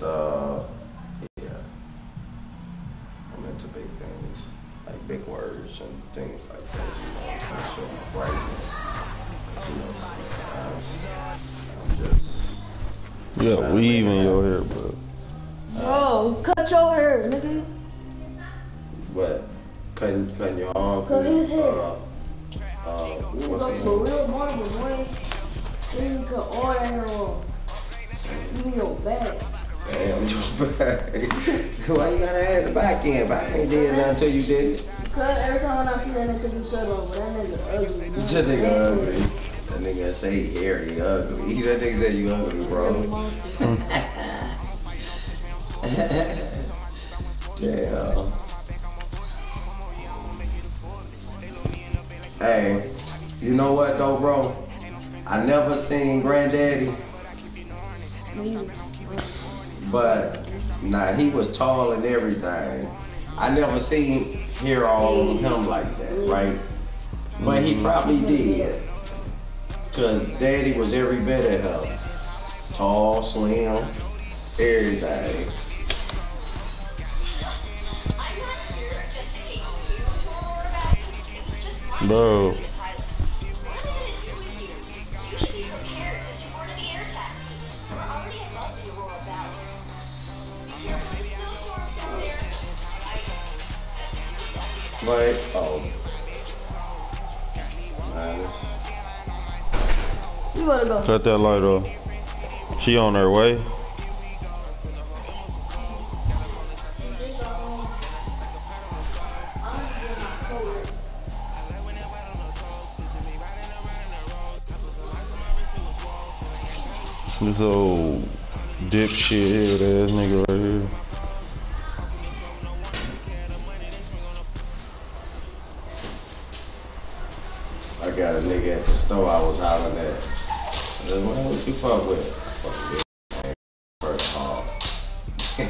it's yeah, I'm into big things, like big words and things like that. I show my brightness. Sometimes I'm just. You got weave in your hair, bro. Bro, cut your hair, nigga. What? Cutting your arm? Cut his hair. What's his For name? real barber, boy. Then you cut all that hair off. Give me your back. Damn, your back. Why you gotta add the back end? Back ain't did nothing until you did it. Cause every time I see that nigga do shut off, but that nigga ugly. That nigga ugly. That nigga say he hairy, ugly. That nigga say you ugly, bro. Damn. Hey, you know what though, bro? I never seen Granddaddy, but nah, he was tall and everything. I never seen hear all of him like that, right? But he probably did, cause Daddy was every bit of him, tall, slim, everything. Bro. But, oh. Nice. You wanna go? Cut that light off. She on her way. This old dipshit head ass nigga right here. I got a nigga at the store I was hollering at. What you fuck with? Fuck with first call. I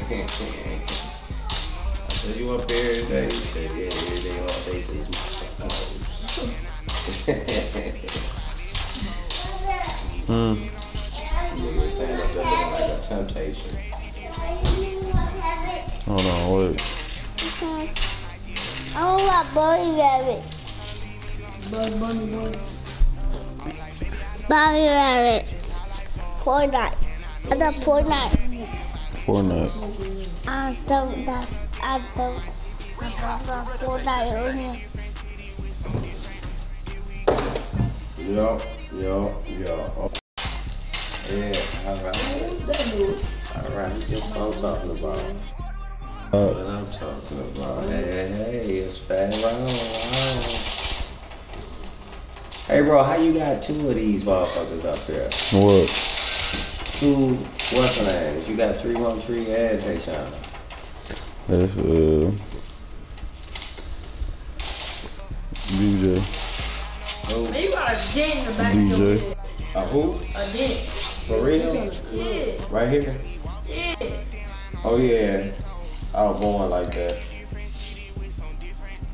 said, you up here today? He said, yeah, every day, all day for these motherfuckers. Nigga stand up there looking like a temptation. Hold on, wait. I don't want bunny rabbit. Bunny boy. Bunny rabbit. Fortnite. I got Fortnite. Fortnite. I don't got Fortnite on here. Yo. Yeah, alright. Alright, what I'm talking about? What I'm talking about. Hey, it's fat round. Hey, bro, how you got two of these motherfuckers up here? What? Two, what's the names? You got 313 and Tayshawn. That's DJ. Who? Man, you got a dent in the back of your DJ. head. A who? A dent. For real? Yeah. Right here? Yeah. Oh yeah. I was born like that.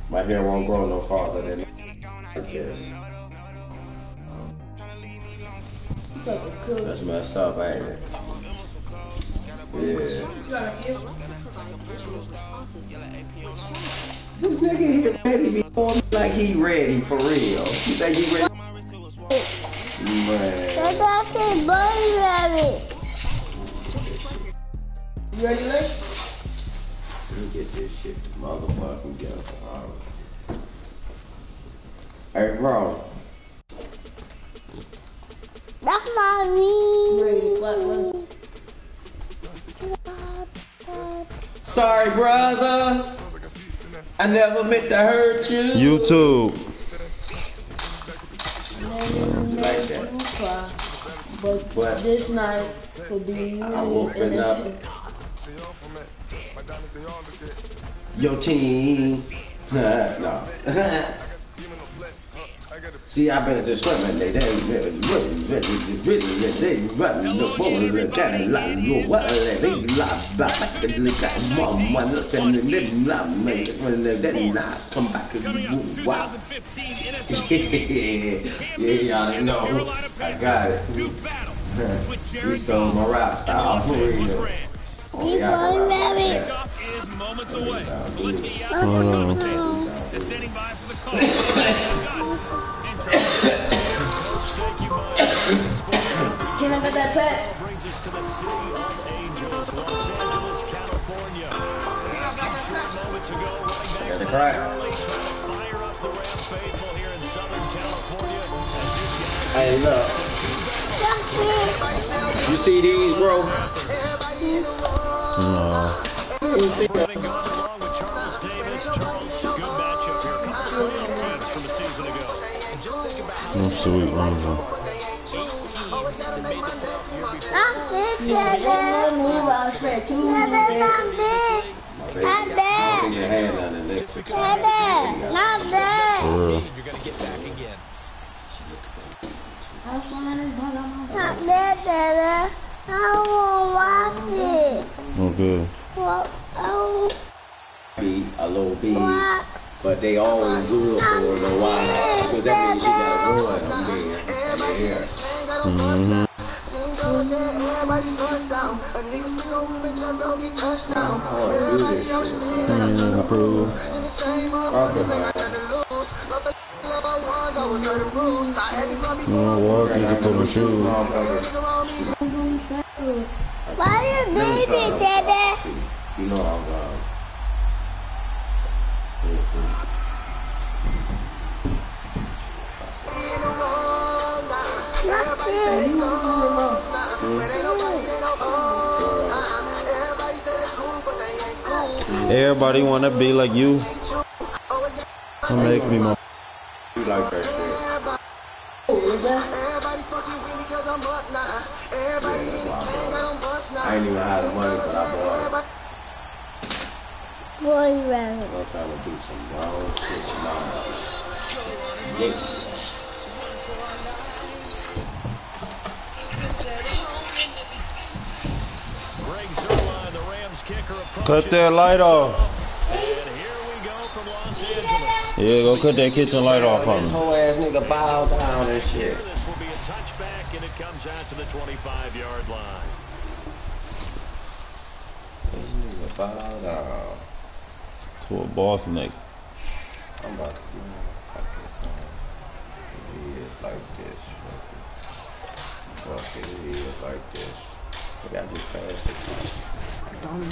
My hair won't grow no farther than like this. That's messed up, ain't it? Yeah. This nigga here ready before me like he ready for real. You think he ready? Man. I got this bunny rabbit. You ready, Lex? Let me get this shit to motherfucking together. Hey, bro. That's my Ready, flat, Sorry, brother. I never meant to hurt you. YouTube. Like that. But this night could be I'm whooping up your team. No. See, I've been discriminating. They running the phone, they got a lot of what they lie back. They got mama looking and then love me when they not come back to you. Wow. Yeah, y'all know. I got it. You stole my rap style for real. You going, baby? Is moments away. Let's get you out Oh, the no. standing by for the call. Can I get that pet? Brings us to the City of Angels, Los Angeles, California. A few short moments ago, running back Got the Todd crack. Gurley trying to fire up the Ram faithful here in Southern California as his guys Hey, look. You see these, bro? No. You see them? running going along with Charles Davis. Charles, good matchup here. A couple of playoff teams from a season ago. And just think about how No sweet ones. 8 teams that made the playoffs the year before. Not this, Dada. Move out there. Two Dada, not this. I Not don't that. think your hand on the next. Dada, not that. For real. You're going to get back again. Not that, Dada. I won't watch it. Okay. Well, oh, Be a little big, watch. but they always good for a little while because that means you got run them there. Yeah. Mm-hmm. Oh, do this shit. Improve. Okay, man. You know, walk, you can put my shoes. Why you doing it, Dada? You know I'm gone. Not this. Everybody wanna be like you. That makes me more. You like that shit? Is that? Yeah, that's why I bought it. I ain't even had the money, but I bought it. Boy, rabbit. I'm trying to do some wrong shit. Yeah. Greg Zerline, the Rams kicker, approaches. Cut that light off. And here we go from Los Angeles. Yeah, go cut that kitchen light off on This me. whole ass nigga bow down and shit. This will be a touchback, and it comes out to the 25-yard line. This nigga bow down. To a boss nigga. I'm about to do it is like this. Fuck it is like this. But I just passed it.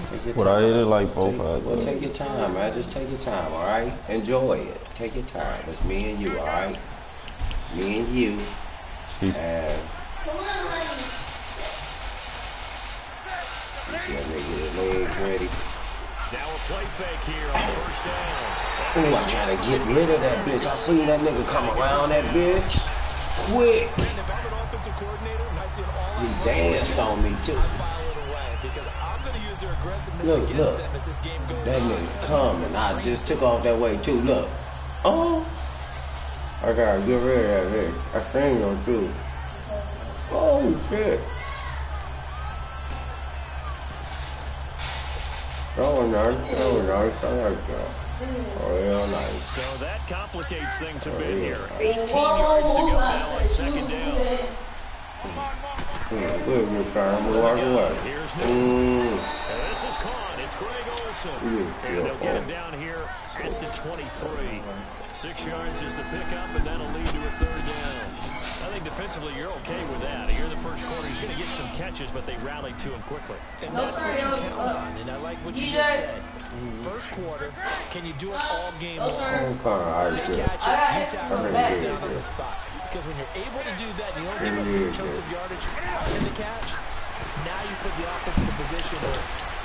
Take your But I time. hit it like 4 5 Well, take your time, man. Just take your time, all right? Enjoy it. Take your time. It's me and you, all right? Me and you. Peace. And you see that nigga get his legs ready. Now a play fake here on first down. Ooh, I'm trying to get rid of that bitch. I seen that nigga come around that bitch. Quick. If I'm an offensive coordinator and I see an He all-out danced on me, too. I file it away because I'm going to use their aggressiveness Look, against look. them as this game goes That on. nigga come and I just took off that way, too. Look. Oh. I gotta get rid of that bitch. I seen him, too. Oh, shit. That was nice. That was nice. I like that. Oh, yeah, nice. So that complicates things a bit yeah. here. 18 yards to go now on second down. Good, good time. We walk away. Here's Newton. Mm. And this is caught. It's Greg Olsen. Yeah, And they'll get him yeah. down here at the 23. 6 yards is the pickup, and that'll lead to a third down. I think defensively you're okay with that. Here in the first quarter, he's going to get some catches, but they rallied to him quickly. And that's what you count on. And I like what you just said. First quarter, can you do it all game long? I'm kind of high, They shit. catch it, you tackle I it, really you did, down on yeah. the spot. Because when you're able to do that, and you don't give up Yeah, big chunks yeah. of yardage after the catch, now you put the offense in a position where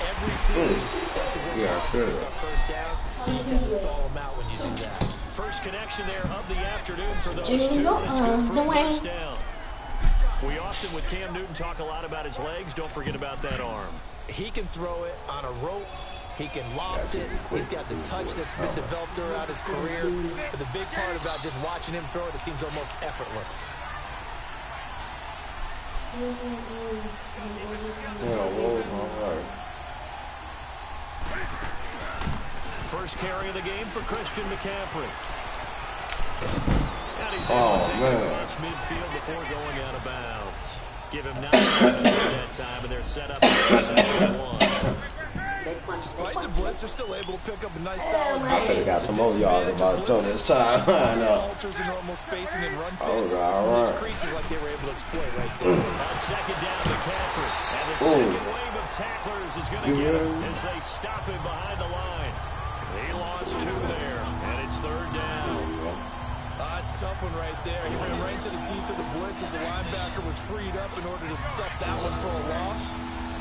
every series you have to work Yeah, hard to sure. pick up first downs, and you tend to stall them out when you do that. First connection there of the afternoon for those Jingle, two. It's good for a the first way. down. We often, with Cam Newton, talk a lot about his legs. Don't forget about that arm. He can throw it on a rope. He can loft it. He's got the touch that's been developed throughout his career. But the big part about just watching him throw it, it seems almost effortless. Yeah, whoa, all right. First carry of the game for Christian McCaffrey. And he's Oh, able to take it man. across midfield before going out of bounds. Give him 9 that time, and they're set up for the second one. Blitz are still able to pick up a nice solid I could have got some more yards about Joe this time. I know. Alters the normal spacing and run All fits. right. These creases like they were able to exploit right there. On second down, McCaffrey. And the second wave of tacklers is going to get him as they stop him behind the line. He lost 2 there, and it's third down. It's a tough one right there. He ran right into the teeth of the blitz as the linebacker was freed up in order to stuff that one for a loss.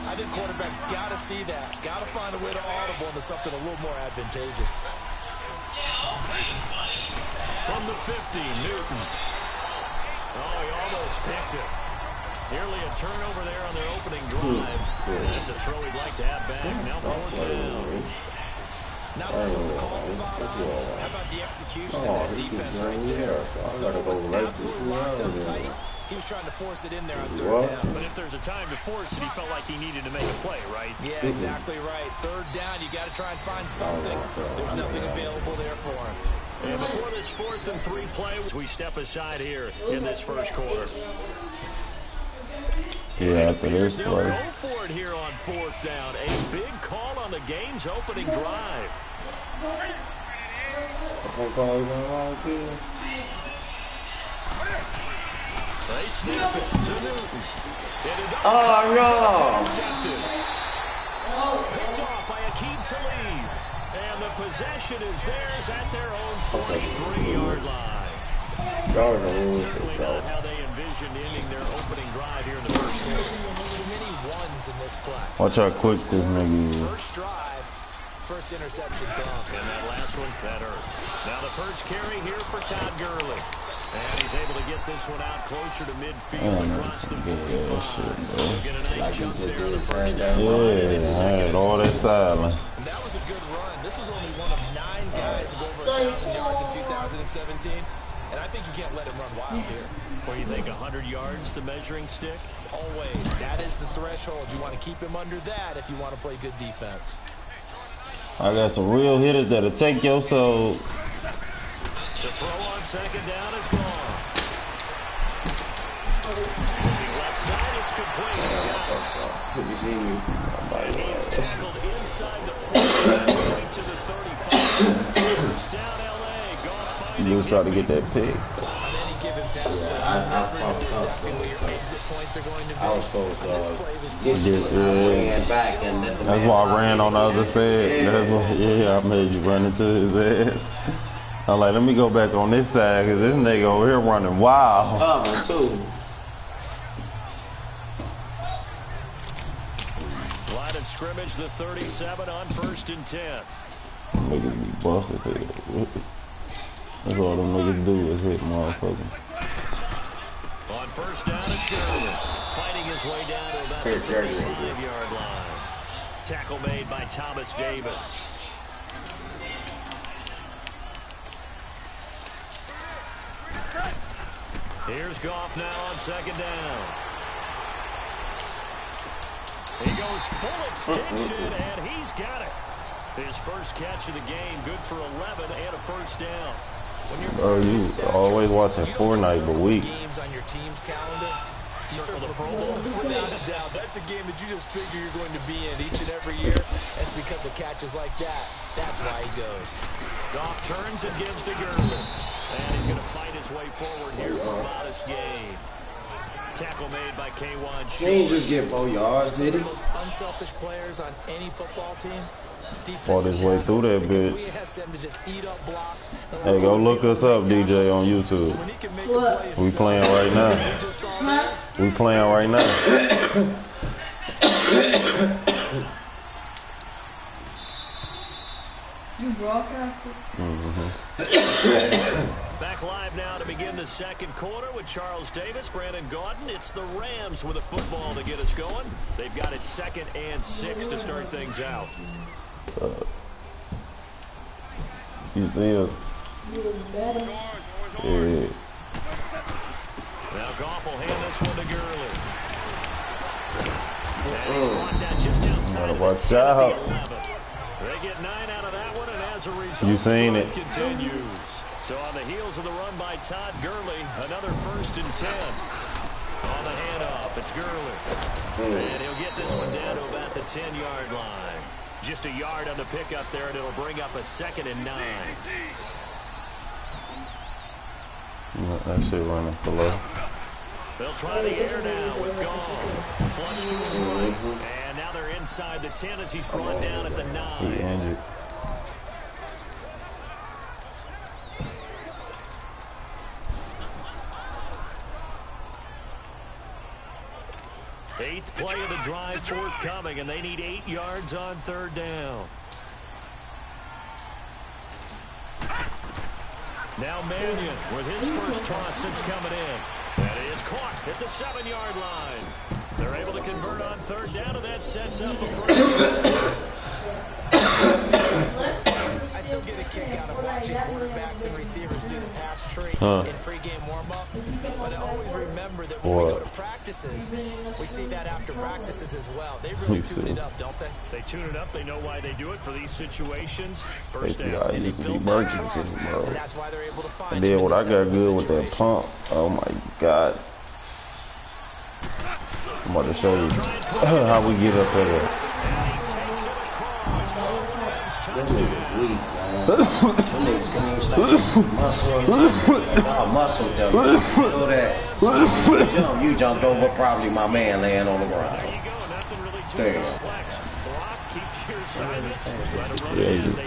I think quarterbacks got to see that. Got to find a way to audible into something a little more advantageous. From the 50, Newton. Oh, he almost picked it. Nearly a turnover there on their opening drive. That's a throw he'd like to have back. Now fourth down. Not only was the call spot on, how about the execution of that defense right there? So it was absolutely locked up tight. He was trying to force it in there on third down. But if there's a time to force it, he felt like he needed to make a play, right? Yeah, exactly right. Third down, you got to try and find something. There's nothing available there for him. And before this 4th and 3 play, we step aside here in this first quarter. Yeah, after this They'll play. go for it here on 4th down. A big call on the game's opening drive. They snap it to Newton. Oh, no. Intercepted. Picked off by Akeem Talib. And the possession is theirs at their own 43-yard line. Certainly not how they envisioned ending their opening drive here in the first quarter. Too many ones in this play. Watch how quick this nigga is. First drive, first interception thrown. And that last one, that hurts. Now the first carry here for Todd Gurley. And he's able to get this one out closer to midfield across the 45. He'll get a nice jump there on the first down. Yeah, I had all that silence. And that was a good run. This was only one of 9 guys to go over 1,000 yards in 2017. And I think you can't let him run wild here. What do you think, 100 yards, the measuring stick? Always. That is the threshold. You want to keep him under that if you want to play good defense. I got some real hitters that'll take your soul. To throw on second down is gone. Looking left side, it's complete. He's got it. And he's tackled inside the 40, right to the 35. First down, L.A. Goff finding You just try to get that pick. On any given pass play, you never know exactly where your exit points are going to be. I was supposed to Yeah. back and let the That's man why I out. ran on the other side. That's why, yeah, I made you run into his ass. I'm like, let me go back on this side because this nigga over here running wild. Cover, too. line of scrimmage, the 37 on 1st and 10. Niggas be buff as hell. That's all them niggas do is hit motherfuckers. On first down, it's Gurley. Fighting his way down to about the 35-yard line. Tackle made by Thomas Davis. Here's Goff now on second down. He goes full extension, and he's got it. His first catch of the game, good for 11 and a first down. Bro, you always watching Fortnite, but weak. Games on your team's calendar. You circle the Pro Bowl. Without a doubt, that's a game that you just figure you're going to be in each and every year. That's because of catches like that. That's why he goes. Goff turns and gives to Gurley. And he's going to fight his way forward here for a modest gain. Tackle made by K1 He ain't just get 4 yards, Some of did the he? most unselfish players on any football team. Fought his way through that bitch. We ask them to just eat up blocks. Hey, go look us up, DJ, on YouTube. When he can make a play We himself, playing right now. we just saw there. We playing right now. You broadcasted? Back live now to begin the second quarter with Charles Davis, Brandon Gaudin. It's the Rams with a football to get us going. They've got it 2nd and 6 to start things out. You see us? Yeah. Now Goff will hand this one to Gurley. And he's brought down just outside Gotta of watch the 10 out. of the 11. They get 9 out of that one, and as a result, You seen the it. run continues. So on the heels of the run by Todd Gurley, another 1st and 10. On the handoff, it's Gurley. And he'll get this one down to about the 10-yard line. Just a yard on the pickup there, and it'll bring up a 2nd and 9. That shit running so low. They'll try the air now with Gall. Flush to his right. And now they're inside the 10 as he's brought down at the 9. He injured. Eighth play of the drive forthcoming, and they need 8 yards on 3rd down. Now Mannion with his first toss since coming in. And he is caught at the 7-yard line. They're able to convert on 3rd down, and that sets up a first. I still get a kick out of watching quarterbacks and receivers do the pass tree in pregame warm-up. But I always remember that when we go to practices, we see that after practices as well. They really tune it up, don't they? They tune it up. They know why they do it for these situations. First Basically, down. I used to be Burger King, bro. And that's why they're able to find And then what I got good with that pump, oh my God. I'm about to show you how we get up there. Them niggas weak, man. Them niggas can't stop muscle them. You know that? You jumped over probably my man laying on the ground. Damn. Yeah, just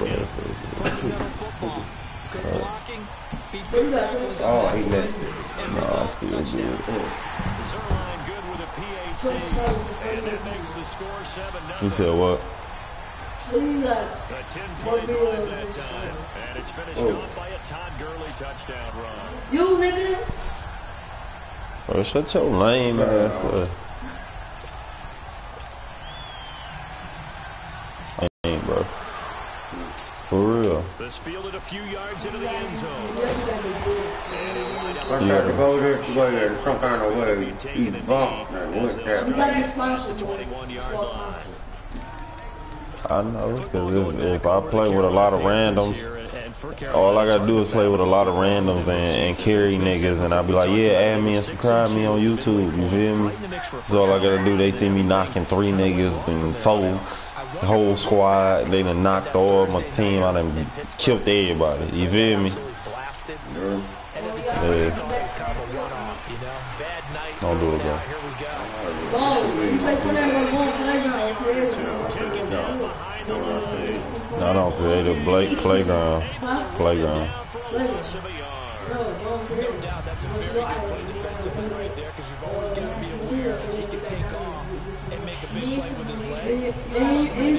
Oh, he missed it. no, still good. You said what? A 10-play drive that time, and it's finished off by a Todd Gurley touchdown run. You nigga. Bro, shut your lame ass up. I ain't, bro. For real. This fielded a few yards into the end zone. I tried to go this way in some kind of way. He bumped and went that You way. gotta get sponsored. 21-yard line. I know, because if I play with a lot of randoms, all I gotta do is play with a lot of randoms and carry niggas, and I'll be like, yeah, add me and subscribe me on YouTube, you feel me? So all I gotta do, they see me knocking 3 niggas and 4, the whole squad, they done knocked all my team, I done killed everybody, you feel me? Yeah. Don't do it, bro. No, I don't create a playground. No doubt that's a very good play defensively right there, because you've always got to be aware that he can take off and make a big play with his legs. Contain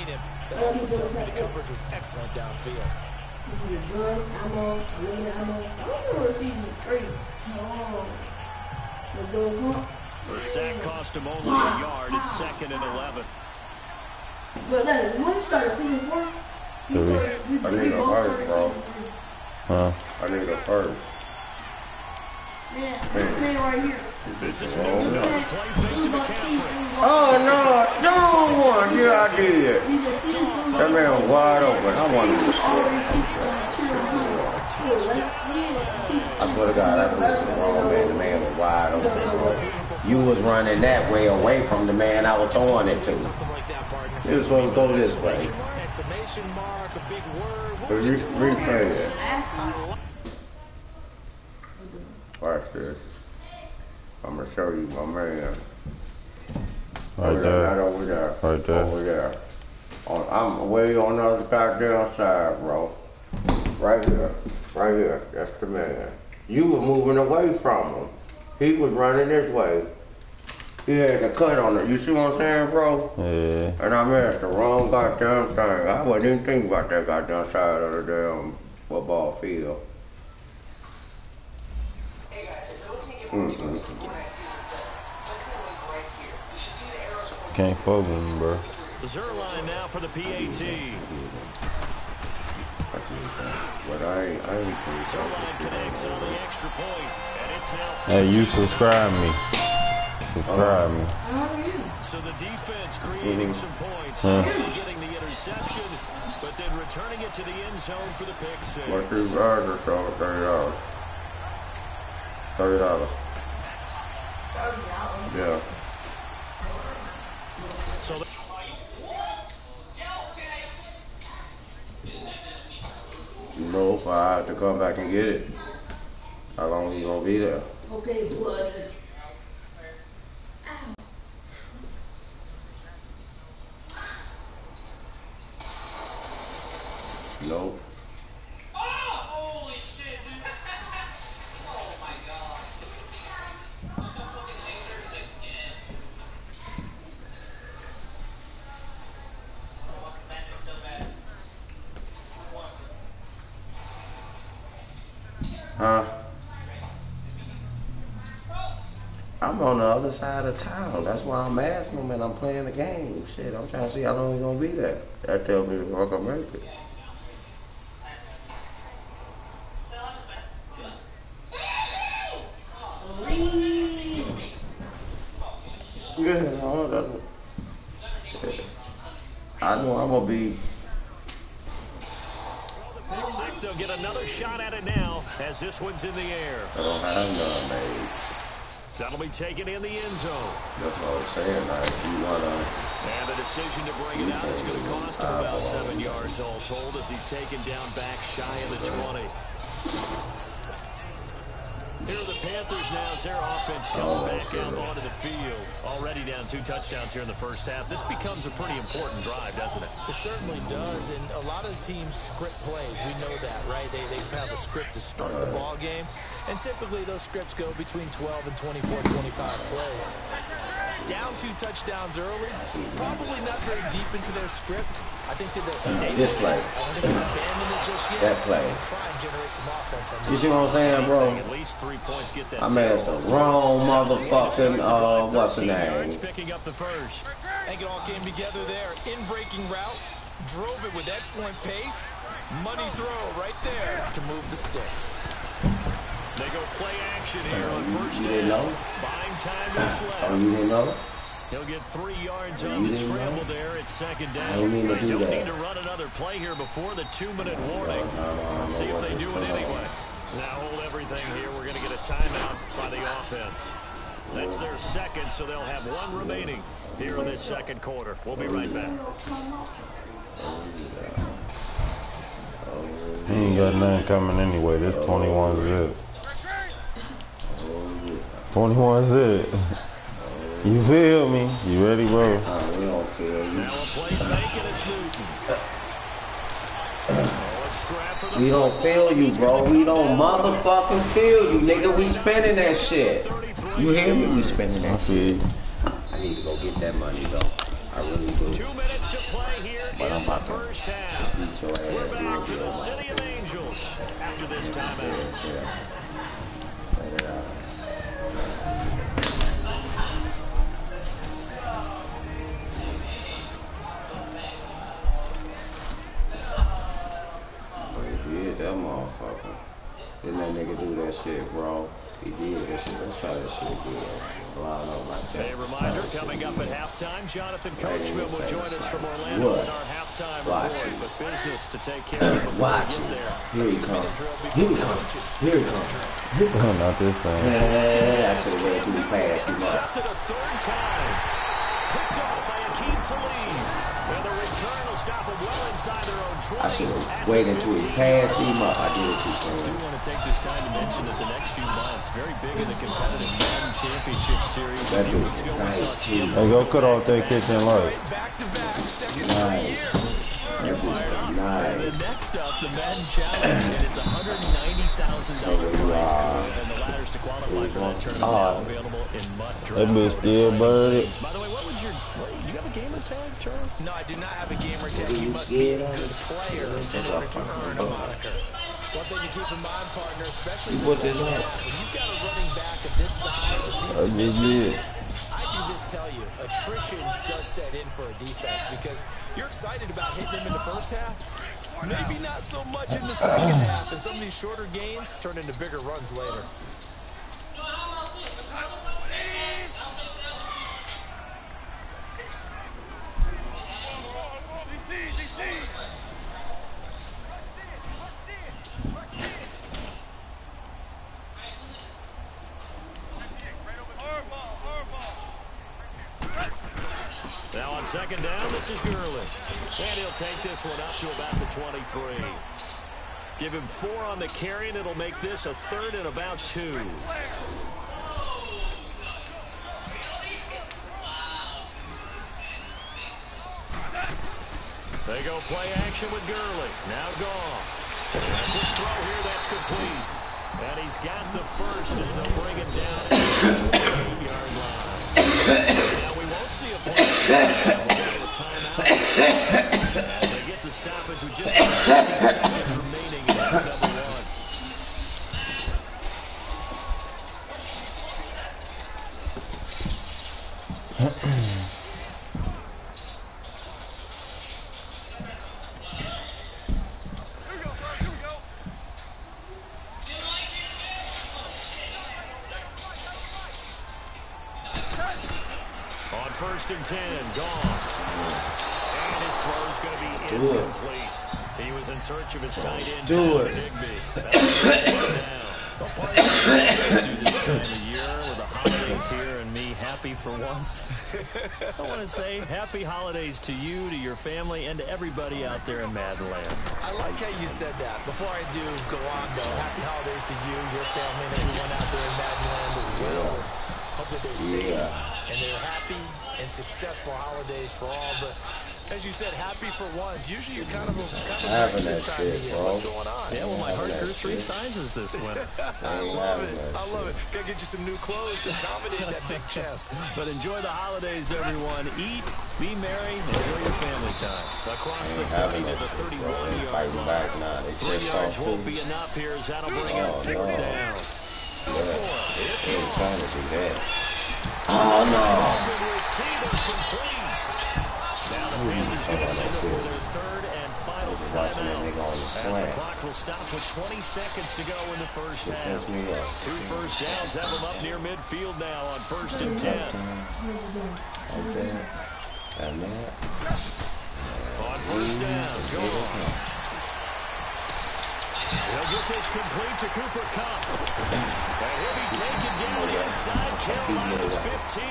him, but also tells me the coverage was excellent downfield. The sack cost him only a yard. It's 2nd and 11. But that when you started season 4, I need a first, bro. Huh? I need a first. Yeah, this man right here. This is another play fake to McCaffrey. Oh, no one. Yeah, I did. That man was wide open. I wanted to I swear to God, I was the wrong man. The man was wide open, bro. You was running that way away from the man I was throwing it to. It was supposed to go this way. Replay it. Watch this. I'm going to show you my man. Right there. Right over there. Right there. Over there. I'm way on the other goddamn side, bro. Right here. Right here. That's the man. You were moving away from him. He was running this way. He had a cut on it. You see what I'm saying, bro? Yeah. And I missed the wrong goddamn thing. I wasn't even thinking about that goddamn side of the damn football field. Hey guys, if you're looking to get more people to support right here. You should see the arrows. Can't focus, bro. The Zerline now for the PAT. But I ain't Zerline connects on the extra point, and it's now. Hey, you subscribe me. Subscribe me. So the defense creating some points, getting the interception, but then returning it to the end zone for the pick six. What you guys are showing $30. $30. Yeah. So Nope, I have to come back and get it. How long you gonna be there? Okay, bud. Nope. Oh, holy shit, dude. Oh my god. I'm so fucking angry again. Oh, I can land it so bad. Huh? I'm on the other side of town. That's why I'm asking him and I'm playing the game. Shit, I'm trying to see how long he's gonna be there. That tells me if I can make it. Yeah, no, that's I know I'm gonna be. Pick six, they'll get another shot at it now as this one's in the air. I don't have none, mate. That'll be taken in the end zone. That's what I was saying. Like, you wanna. And the decision to bring it out is going to cost him about 7 yards all told as he's taken down back shy of the 20. Here are the Panthers now as their offense comes back out onto the field. Already down 2 touchdowns here in the first half. This becomes a pretty important drive, doesn't it? It certainly does, and a lot of the teams script plays. We know that, right? They have a script to start the ball game, and typically those scripts go between 12 and 24, 25 plays. Down 2 touchdowns early, probably not very deep into their script. I think that they'll stay This play. I don't think they'll abandon it just yet. That play. Try and generate some offense on You this. see what I'm saying, bro? At least 3 points get that. I asked the wrong motherfucking, what's the name? Picking up the first. I think it all came together there. In-breaking route, drove it with excellent pace. Money throw right there to move the sticks. They go play action here on first You didn't know? Buying time is left. Oh, you didn't know? He'll get 3 yards on the scramble there at second down. I didn't mean to do Don't that. need to run another play here before the 2-minute warning. Let's see if they do it anyway. Now hold everything here. We're going to get a timeout by the offense. That's their second, so they'll have 1 remaining here in this second quarter. We'll be right back. He ain't got nothing coming anyway. This 21 zip. 21 zip. You feel me? You ready, bro? We don't feel you. Now a play fake, and it's Newton. Oh, a scrap for the We don't feel you, bro. We don't motherfucking feel you, nigga. We spending that shit. You hear me? We spending that shit. I need to go get that money, though. I really do. 2 minutes to play here But I'm in the about to first half. beat your We're ass back to real the good. City of Angels after this timeout. Yeah. Let it out. He did that motherfucker. Didn't that nigga do that shit, bro? He did that shit. Let's try that shit again. Well, I don't know about that. A reminder, coming up at halftime, Jonathan Coachman will join us from Orlando in our halftime report. But business to take care of before Watch we it. get there. Here he comes. Here he comes. Here he comes. Not this time. Yeah, I should have waited till he passed him up. Intercepted a third time. Picked off by Akeem Talib. And the return will stop him well inside their own 20. I should have waited until he passed him up. I did it too I do soon. want to take this time to mention that the next few months, very big in the competitive Madden Championship Series. A That few dude weeks ago, we nice, saw too. Hey, go cut off that kitchen light. Back-to-back, second Nice. straight year. That fired up. dude's And nice. then next up, the Madden Challenge, and it's a $190,000 prize pool, and the ladders to qualify for that tournament now available in MUT That Draft. bitch still birded. By the way, what was your? Do you have a gamer tag, Charlie? No, I do not have a gamer tag. You must be a good player in order to earn a moniker. One thing to keep in mind, partner, especially in the second half, when you've got a running back of this size and these dimensions, I can just tell you, attrition does set in for a defense because you're excited about hitting him in the first half. Maybe not so much in the second half, and some of these shorter gains turn into bigger runs later. Now on second down, this is Gurley. And he'll take this one up to about the 23. Give him 4 on the carry, and it'll make this a 3rd and about 2. They go play action with Gurley. Now Goff. And a quick throw here that's complete. And he's got the first as they'll bring him down at the 28-yard line. Now we won't see a play. We'll get a timeout. As they get the stoppage with just about 50 seconds remaining in half number 1. On 1st and 10, Goff. And his throw's going to be incomplete. He was in search of his tight end, Tyler Higbee. A part of what do this time of year with the holidays here and me happy for once. I want to say happy holidays to you, to your family, and to everybody out there in Madden land. I like how you said that. Before I do go on, though, happy holidays to you, your family, and everyone out there in Madden land as well. Hope that they're safe and they're happy and successful holidays for all. But as you said, happy for once. Usually you're kind of this time of year. What's going on? Yeah, well, my heart grew 3 sizes this winter. I love it. I love it. Gotta get you some new clothes to accommodate that big chest. But enjoy the holidays, everyone. Eat, be merry, enjoy your family time. Across the 30 to the 31-yard line. 3 yards won't be enough here as that'll bring up 4th down. It's trying to do that. Oh, no. Now the Panthers going to signal for their 3rd and final timeout. As the clock will stop with 20 seconds to go in the first half. 2 first downs have them up near midfield now on 1st and 10. On 1st down, go on. He'll get this complete to Cooper Kupp. And he'll be taken down inside Carolina's 15.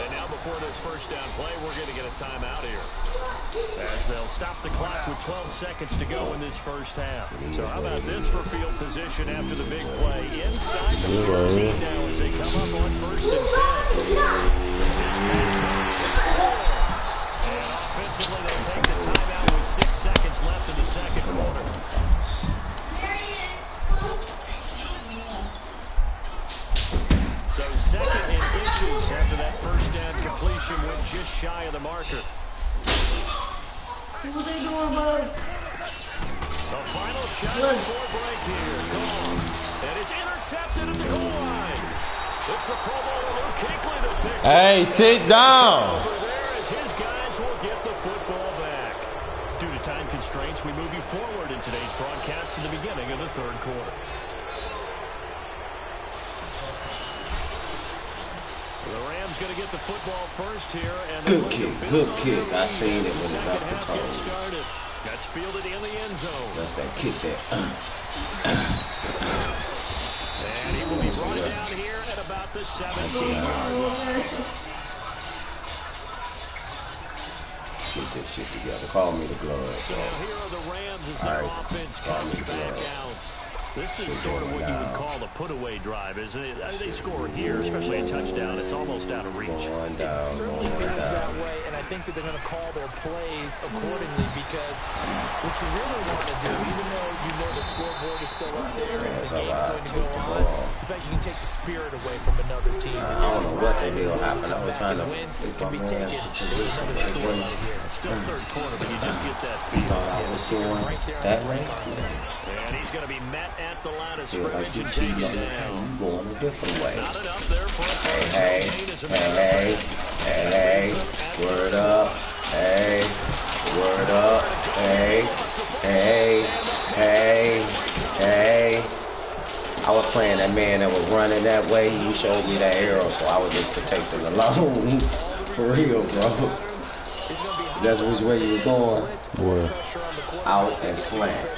And now before this first down play, we're going to get a timeout here. As they'll stop the clock with 12 seconds to go in this first half. So how about this for field position after the big play? Inside the 13 now as they come up on 1st and 10. And offensively, they'll take the timeout with 6 seconds left in the second quarter. So 2nd and inches after that first down completion went just shy of the marker. What they doing, bro? The final shot before break here. Gone. And it's intercepted at the goal line. It's the Pro Bowler Luke Kuechly that picks Hey, sit down. over there as his guys will get the football back. Due to time constraints, we move you forward in today's broadcast to the beginning of the 3rd quarter. The Rams going to get the football first here. And Good kick. I seen it when it got the toe. Started. That's fielded in the end zone. That's that kick there. And he will be brought down here at about the 17-yard line. Get this shit together. Call me the blood. So now here are the Rams as their offense comes back out. This is sort of what you would call a put-away drive, isn't it? They score here, especially a touchdown. It's almost out of reach. It certainly feels that way, and I think that they're going to call their plays accordingly because what you really want to do, even though you know the scoreboard is still up there and the game's going to go on, in fact, you can take the spirit away from another team. I don't know what the hell happened. I was trying to win can be taken with another score right here. It's still 3rd quarter, but you just get that feel. Thought I was doing that way. And he's going to be met at the line of scrimmage and taken down. You going a different way. Not enough there for a first. Hey, word up. Hey, word up. Hey. I was playing that man that was running that way. He showed me that arrow, so I was just protecting alone. For real, bro. That's which way you was going. Boy. Out and slant.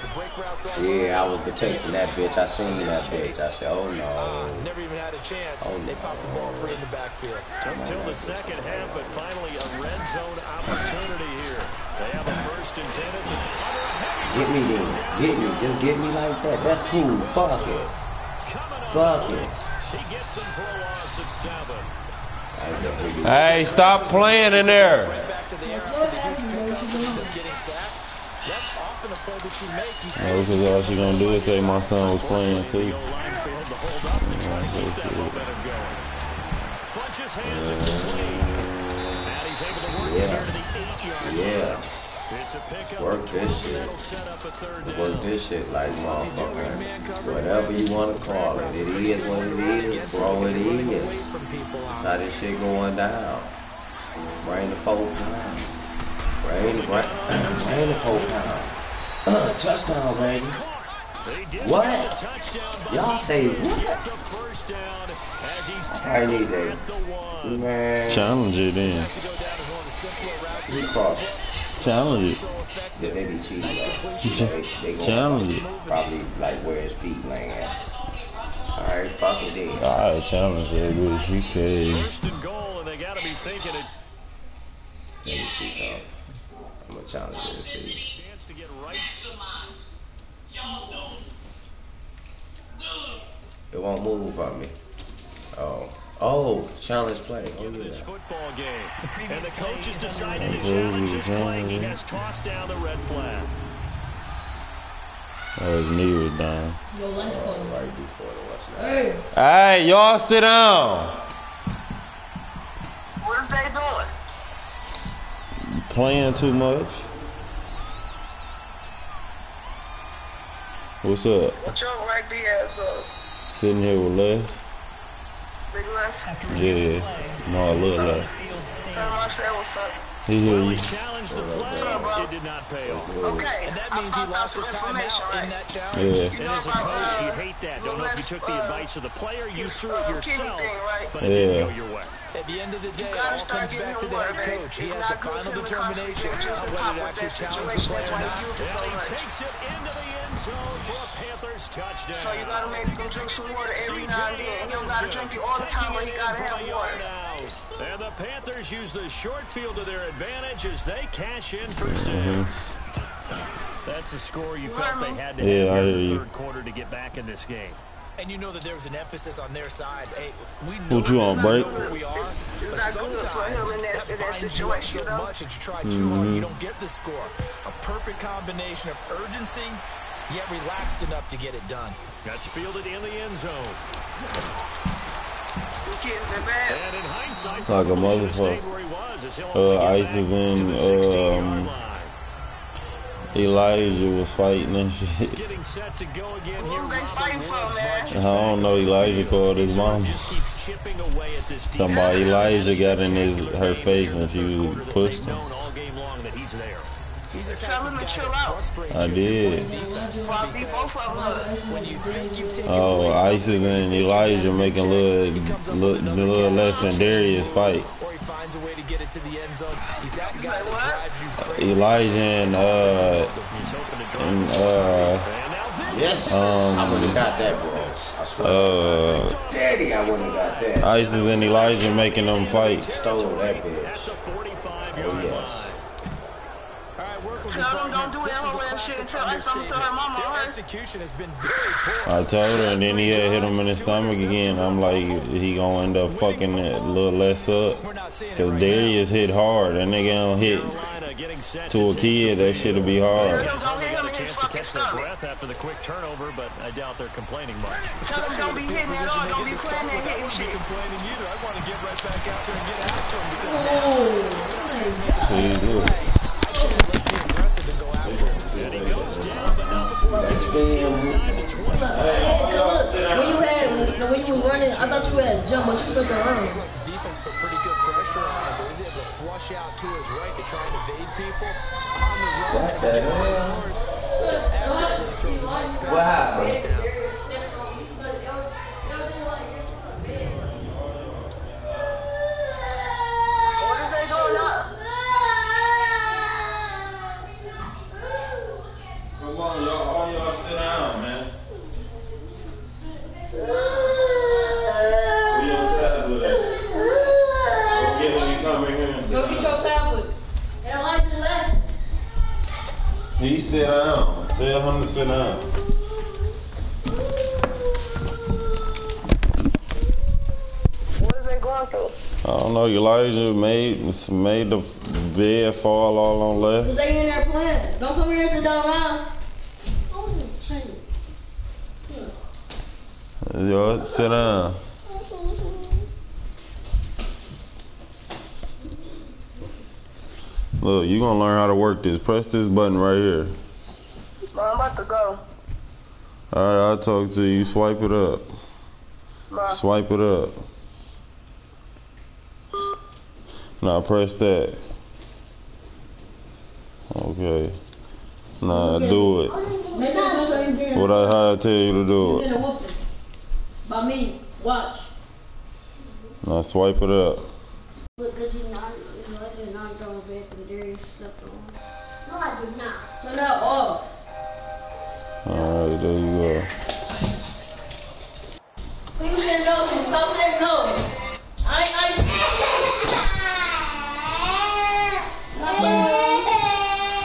Yeah, I was protecting that bitch. I seen that bitch. I said, oh no. Never even had a chance. They popped the ball free in the backfield. Took till the second half, but finally a red zone opportunity here. They have a 1st and 10 under a heavy Get me then. Get me. Just get me like that. That's cool. Fuck it. Fuck it. He gets him for a loss at 7. Hey, stop playing in there. Right back to the air after the huge pickup of getting sacked. That's often a play that you make. No, because all she gonna do is say my son was playing too. Fletcher's hands it complete. And he's able to work it here to the 8-yard line. Yeah. It's a pickup. Work this shit. That'll set up a third down. Work this shit like motherfucker. Whatever you want to call it. It is what it is, bro. It is. That's how this shit going down. Bring the 4 pounds. Bring the 4 pounds. Touchdown, baby. What? Y'all say what? I need that. Man. Challenge it then. Challenge it. Yeah, they be cheating though. They Challenge it. probably like where his feet laying at. Alright, fuck it then. Alright, challenge it, bitch. You can. First and goal, and they gotta be thinking it. Let me see something. I'm gonna challenge it and see. Chance to get right. It won't move from me. Oh, challenge play. Oh This yeah. football game. And the coach has decided to challenge his play. He has tossed down the red flag. Oh, his knee was down. Right before the what's that? Hey, Hey, y'all sit down. What is they doing? Playing too much. What's up? What your raggedy ass up? Sitting here with Les. Big Les? Yeah, no, a little less. Tell him I said what's up. He hear Well, you. he challenged the play. It did not pay off. Okay. And that means he lost a timeout in that challenge. Yeah. And as a coach, you hate that. Don't know if you took the advice of the player, you threw it yourself, but it didn't go your way. At the end of the day, it all comes back to the head coach. He has the final determination on whether to actually challenge the player or not. And he takes it into the end zone for a Panthers touchdown. So you gotta maybe go drink some water every now and then. You don't gotta drink it all the time, but you gotta have water. And the Panthers use the short field to their advantage as they cash in for 6. That's the score you felt they had to have Yeah, I in hear the you. third quarter to get back in this game. And you know that there was an emphasis on their side. Hey, we know What you on, break? where we are, It's but not good for him sometimes in that that binds you up situation, so you know? much that you try too hard, you don't get the score. A perfect combination of urgency, yet relaxed enough to get it done. That's fielded in the end zone. You kids are bad. And in hindsight, Like a probably should have motherfucker. stayed where he was as he'll only get Ice back is to the in, 16-yard line. Elijah was fighting and shit. Getting set to go again Who here. they Robert fighting for, Woods man? marches I don't know, Elijah called his mom. Just keeps chipping away at this defense. Somebody, Elijah got in her face and she was pushed him. Known all game long that he's there. He's a Tell type him of to guy chill that out. frustrates I you did. defense So I beat both of them up. when you think you've taken Oh, away Isis something, and Elijah making a little less than Darius fight. or he finds a way to get it to the end zone. He's that guy that drives you crazy. Elijah and He's hoping to drive and And now this Yes. I would have got that, bro. I swear. Daddy, I would have got that. Isis and Elijah making them fight. Stole that at bitch. the 45-yard Oh, line. yes. All right, work with Tell me, them don't do partner. that This is a whole ass shit classic until I tell her understatement. mama, Their right? execution has been very poor. I told her, and then he had hit him in his stomach again. I'm like, he gonna end up fucking it a little less up. We're not seeing it Cause right Darius hit hard, and nigga don't hit Carolina getting set to a take kid. the That shit'll be hard. Don't Finally hit got him a in his chance to fucking catch their stomach. breath after the quick turnover, but I doubt they're complaining much. Tell them don't be hitting at all. Don't be playing that hitting be shit. complaining either. I want to get right back out there and get after him because Please do. let's be aggressive and go after him. And he goes down, but now before That's he's been inside the 20. when you was running, I thought you had jump, but you flipped around. Look, the defense put pretty good pressure on him, but was able to flush out to his right to try and evade people. On the run, What the hell? still accurately throws a nice pass. Wow. Touchdown. What is they doing now? Come on, y'all, all y'all sit down, man. We on tablet. Get when you come in here and sit Go get your tablet. He sit down. Tell him to sit down. What is they going through? I don't know. Elijah made the bed fall all on left. Cause they in there playing. Don't come here and sit down now. Yo, sit down. Look, you gonna learn how to work this. Press this button right here. Bro, I'm about to go. Alright, I'll talk to you. Swipe it up. Bro. Swipe it up. Now press that. Okay. Now do it. How I tell you to do it. By me, watch. Now swipe it up. Look, cause you're not going back to Darius stuff on. No, I did not. So now off. Alright, there you go. People say no, stop saying no.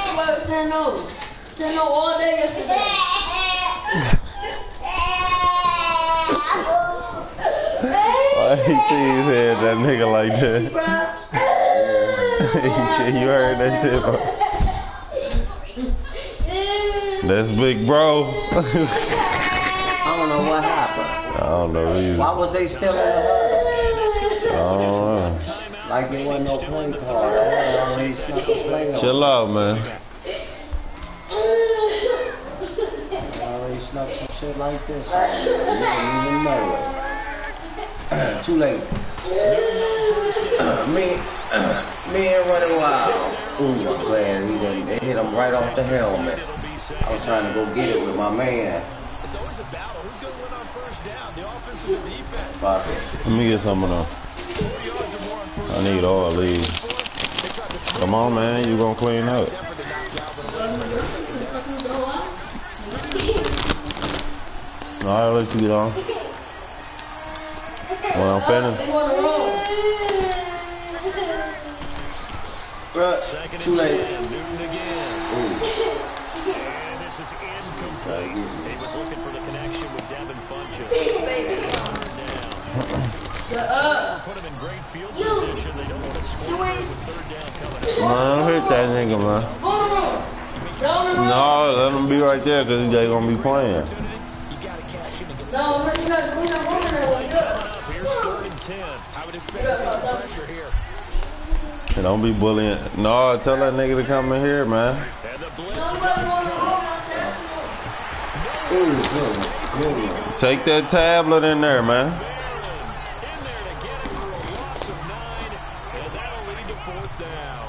Nobody said no. Said no all day yesterday. Why he cheese head that nigga like that? You heard that shit, bro? That's big bro. I don't know what happened. I don't know either. Why was they still in the huddle? I don't know. Like it wasn't no play call. Already snuck a play on. Chill out, man. Already snuck some shit like this. You didn't even know it. Too late. Me and Running Wild. Ooh, I'm glad they hit him right off the helmet. I was trying to go get it with my man. It's always a battle. Who's going to win on first down? The offense or the defense? Let me get some of them. I need all these. Come on, man. You gonna clean up. No, I'll let you get on. When I'm finished. Too late. Is incomplete. He was looking for the connection with Devin Funches. Put him in great field position. They don't want to score with third down coming up. Man, hit that nigga, man. No, let him be right there because they gonna be playing. Here's 3rd and 10. I would expect to see some pressure here. And don't be bullying. No, tell that nigga to come in here, man. And the blitz is coming. Take that tablet in there, man. In there to get it for a loss of 9, and that'll lead to 4th down.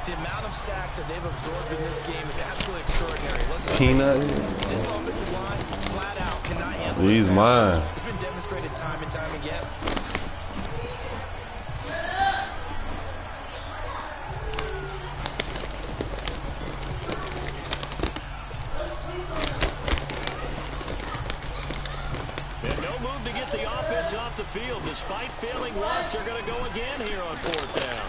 The amount of sacks that they've absorbed in this game is absolutely extraordinary. Peanut. This offensive line, flat out, cannot handle These mine. It's been demonstrated time and time again. Off the field. Despite failing once, they're going to go again here on 4th down.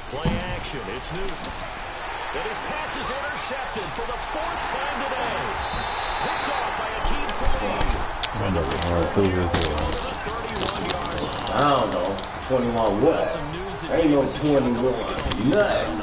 Play action. It's Newton. And his pass is intercepted for the 4th time today. Picked off by Akeem Talib. I don't know. 21 what? Ain't no 21. Nothing.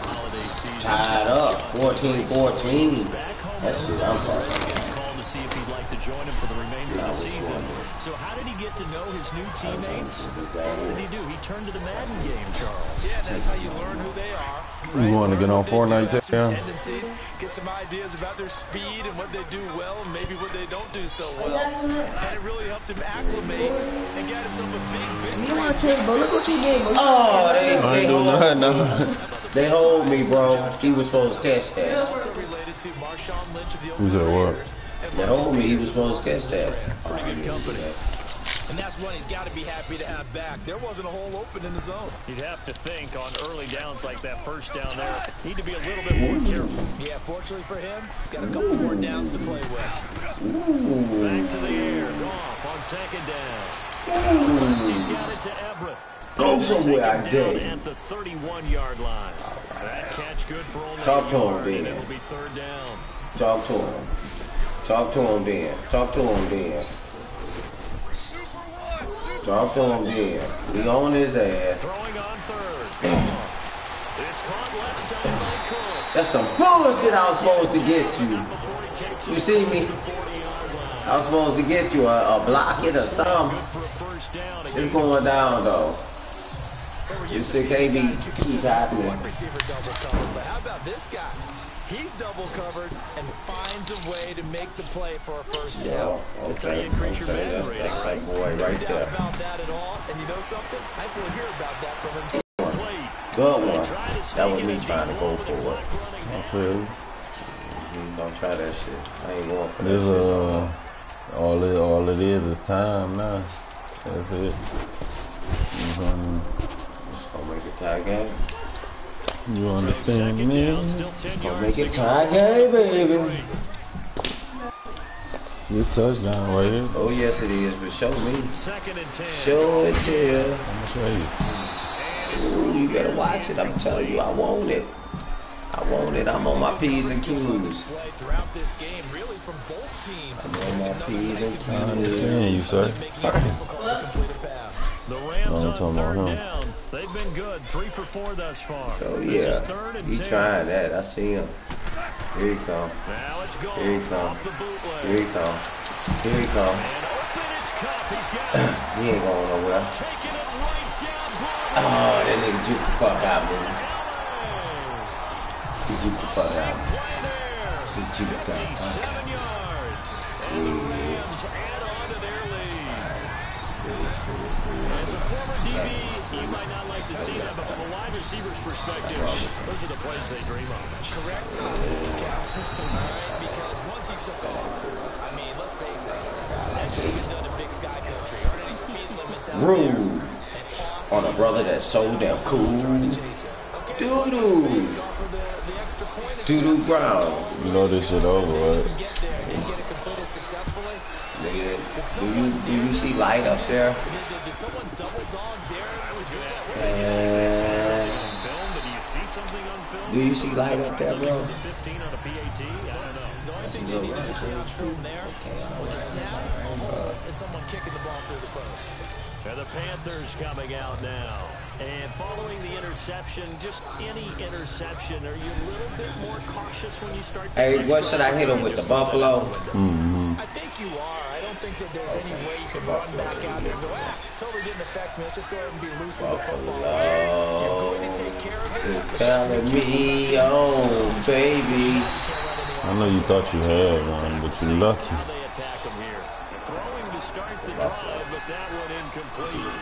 Tied up. 14-14. That shit I'm talking about. See if he'd like to join him for the remainder of the season. So how did he get to know his new teammates? What did he do? He turned to the Madden game, Charles. Yeah, that's how you learn who they are. Right? You want to get on Fortnite, yeah? Tendencies, get some ideas about their speed and what they do well and maybe what they don't do so well. And it really helped him acclimate and get himself a big victory. Look what you did, bro. Oh, they hold me, bro. He was supposed to catch that. Also related to Marshawn Lynch of the Who's that what? They hold me, he was supposed to catch that. Pretty good company. And that's one he's got to be happy to have back. There wasn't a hole open in the zone. You'd have to think on early downs like that first down there, need to be a little bit more careful. Yeah, fortunately for him, got a couple more downs to play with. Back to the air, Goff on 2nd down. He's got it to Everett. Go somewhere, I dare. At the 31-yard line. That catch good for only Talk to him, and Ben. it'll be third down. Talk to him. Talk to him then. Talk to him then. Talk to him then. We on his ass. Throwing on third. It's caught left side by Cooks. That's some bullshit I was supposed to get you. You see me? I was supposed to get you a block it or something. It's going down though. This shit can't be keep happening. One receiver double covered, but how about this guy? He's double covered and finds a way to make the play for a first down. Okay, that's that boy right there. About that at all, and you know something? I think we'll hear about that from him. Good one. That was me trying to go for it. Okay. Don't try that shit. I ain't going for This that shit. all it is time now. That's it. Just gonna make it tie game. You understand me? Just gonna make it tie game, baby. This touchdown right here. Oh yes it is, but show me. 2nd and 10. Show it to you. I'm gonna show you. Ooh, you better watch it. I'm telling you, I want it. I want it. I'm on my P's and Q's. Throughout this game, really from both teams. I'm on my P's and I understand you, sir. The Rams No, I'm on talking third about him. down. They've been good. 3 for 4 thus far. Oh This is yeah, 3rd and he 10. trying that. I see him. Here he come. Now it's gone. Here he come. Off the bootleg. Here he come. Here he come. And open, it's Cup. He's got it. He ain't going nowhere. Taking it right down. Oh, that nigga juked the fuck out, man. He juked the fuck out. He juked the fuck out. 57 yards. And the Rams add on to their lead. As a former DB, you might not like to see that, but from a wide receiver's perspective, those are the plays they dream of. Correct. Because once he took off, I mean, let's face it, that should have been done in Big Sky Country. Aren't any speed limits out Rude. On a brother that's so damn cool. Doo-doo. Doo-doo Brown. You know this shit over, right? Nigga, do you see light up there? Did someone double dog Darren? Do you see light up there, bro? 15 on a PAT? I don't know. The only thing they needed to see on film there was a snap, a hole, and someone kicking the ball through the post. And the Panthers coming out now. And following the interception, just any interception, are you a little bit more cautious when you start? Hey, what should I hit him with, the Buffalo? I think you are. I don't think that there's any way you can run back out there and go, totally didn't affect me. Let's just go ahead and be loose with the football. You're going to take care of it. It's telling me, oh, baby. I know you thought you had one, but you lucky. How they attack him here. Throwing to start the drive, but that one incomplete.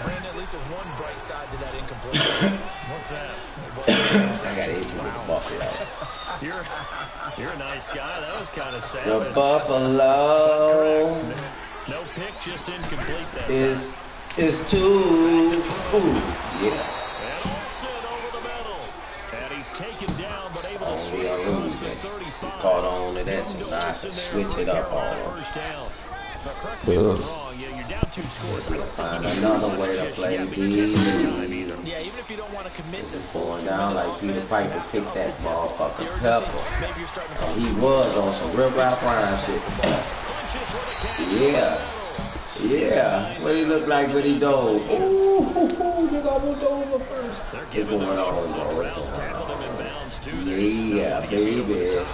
Brandon, at least there's one bright side to that incompletion. What's that? I got hit you with the Buffalo. You're a nice guy. That was kind of sad. The Buffalo No pick, just incomplete that is time. too. Ooh, yeah. And Olsen over the middle. And he's taken down, but able to swing We are across losing. the He 35. caught on to that, so now I can switch it up on him. First down. But correct me if I'm wrong. Yeah, you're down 2 scores. I don't think Find you should another lose way to just play yet, but you can't take your time either. Yeah, even if you don't want to commit to It's going down like Peter Piper picked that motherfucking pepper. maybe you're starting to call And he was on some real Ralph Ryan shit. Funches with a catch. Yeah. Yeah. What he look like when he dove. Ooh, they almost over first. They're It's giving going them a short on, look. bro. Browns It's going tackled him in on. bounds, too. There's Yeah, nobody to give him the baby. top.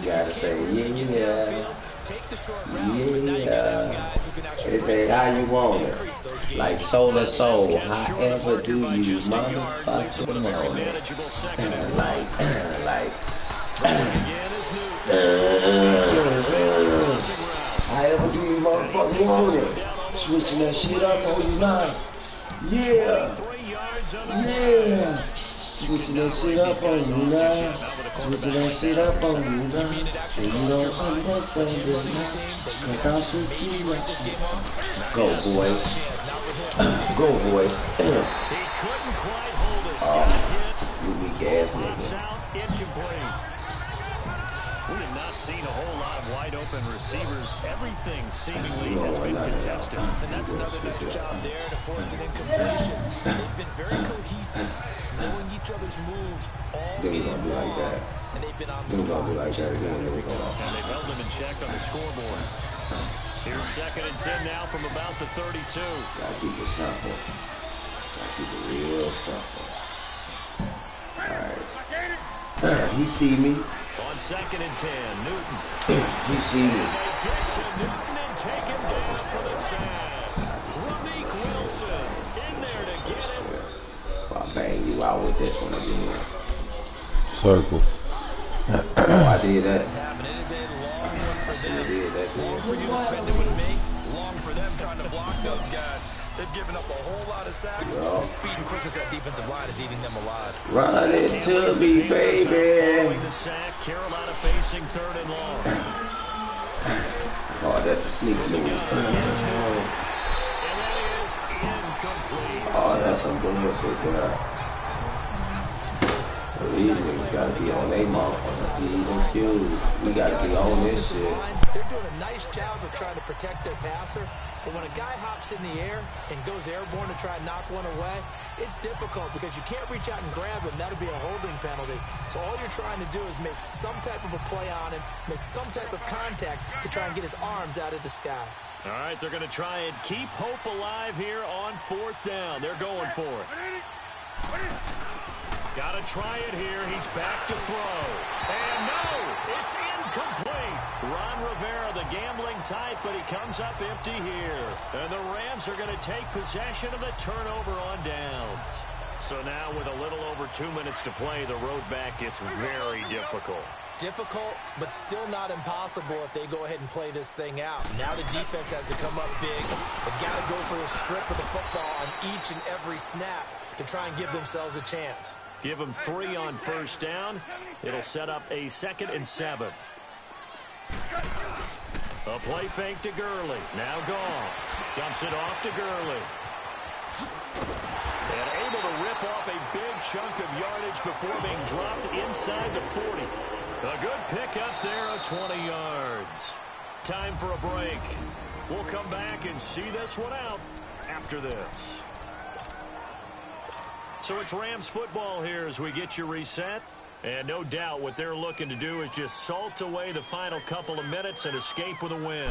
You gotta say, yeah. take the short routes, but now you gotta have guys who can actually It ain't how you want it. Like soul, however do you motherfucking want it. Manageable second and Like, again is new. however do you motherfucking want it. Switching that shit up on you now. Yeah. 3 yards on the Yeah. Switching that shit up on you now. Switching that shit up on you now. And you don't understand it now. Cause I'm switching up. Go, boys. Go, boys. He couldn't quite hold it. You weak ass Pops nigga. out, incomplete. We have not seen a whole lot of wide open receivers. Everything seemingly has been contested. And that's another nice job there to force an incompletion. They've been very cohesive, knowing each each other's moves all Then game gonna be like long, that. and they've been on the Then gonna spot be like just that about again. every time. And they've held them in check on the scoreboard. Here's 2nd and 10 now from about the 32. Gotta keep it simple. Gotta keep it real simple. Alright. He see me. On 2nd and 10, Newton. He see me. And they get to Newton and take him down for the sack. Ramik Wilson in there to get him. I'll bang you out with this one again. Circle. Oh, I did that. It's happened. It is a long one for them. did that, Long for you to spend it with me. Long for them trying to block those guys. They've given up a whole lot of sacks. Well. The speed and quickness of that defensive line is eating them alive. Run it to me, baby. Following the sack, Carolina facing 3rd and long. Oh, that's a sneak move. And that is incomplete. Oh, that's some bullshit there. We gotta be on their motherfucker. Even Q. We gotta be on this shit. They're doing a nice job of trying to protect their passer, but when a guy hops in the air and goes airborne to try and knock one away, it's difficult because you can't reach out and grab him. That'll be a holding penalty. So all you're trying to do is make some type of a play on him, make some type of contact to try and get his arms out of the sky. All right, they're going to try and keep hope alive here on 4th down. They're going for it. Got to try it here. He's back to throw. And no, it's incomplete. Ron Rivera, the gambling type, but he comes up empty here. And the Rams are going to take possession of the turnover on downs. So now with a little over 2 minutes to play, the road back gets very difficult. Difficult, but still not impossible if they go ahead and play this thing out. Now the defense has to come up big. They've got to go for a strip of the football on each and every snap to try and give themselves a chance. Give them 3 on 1st down. It'll set up a 2nd and 7. A play fake to Gurley. Now gone. Dumps it off to Gurley. And able to rip off a big chunk of yardage before being dropped inside the 40. A good pickup there of 20 yards. Time for a break. We'll come back and see this one out after this. So it's Rams football here as we get you reset. And no doubt what they're looking to do is just salt away the final couple of minutes and escape with a win.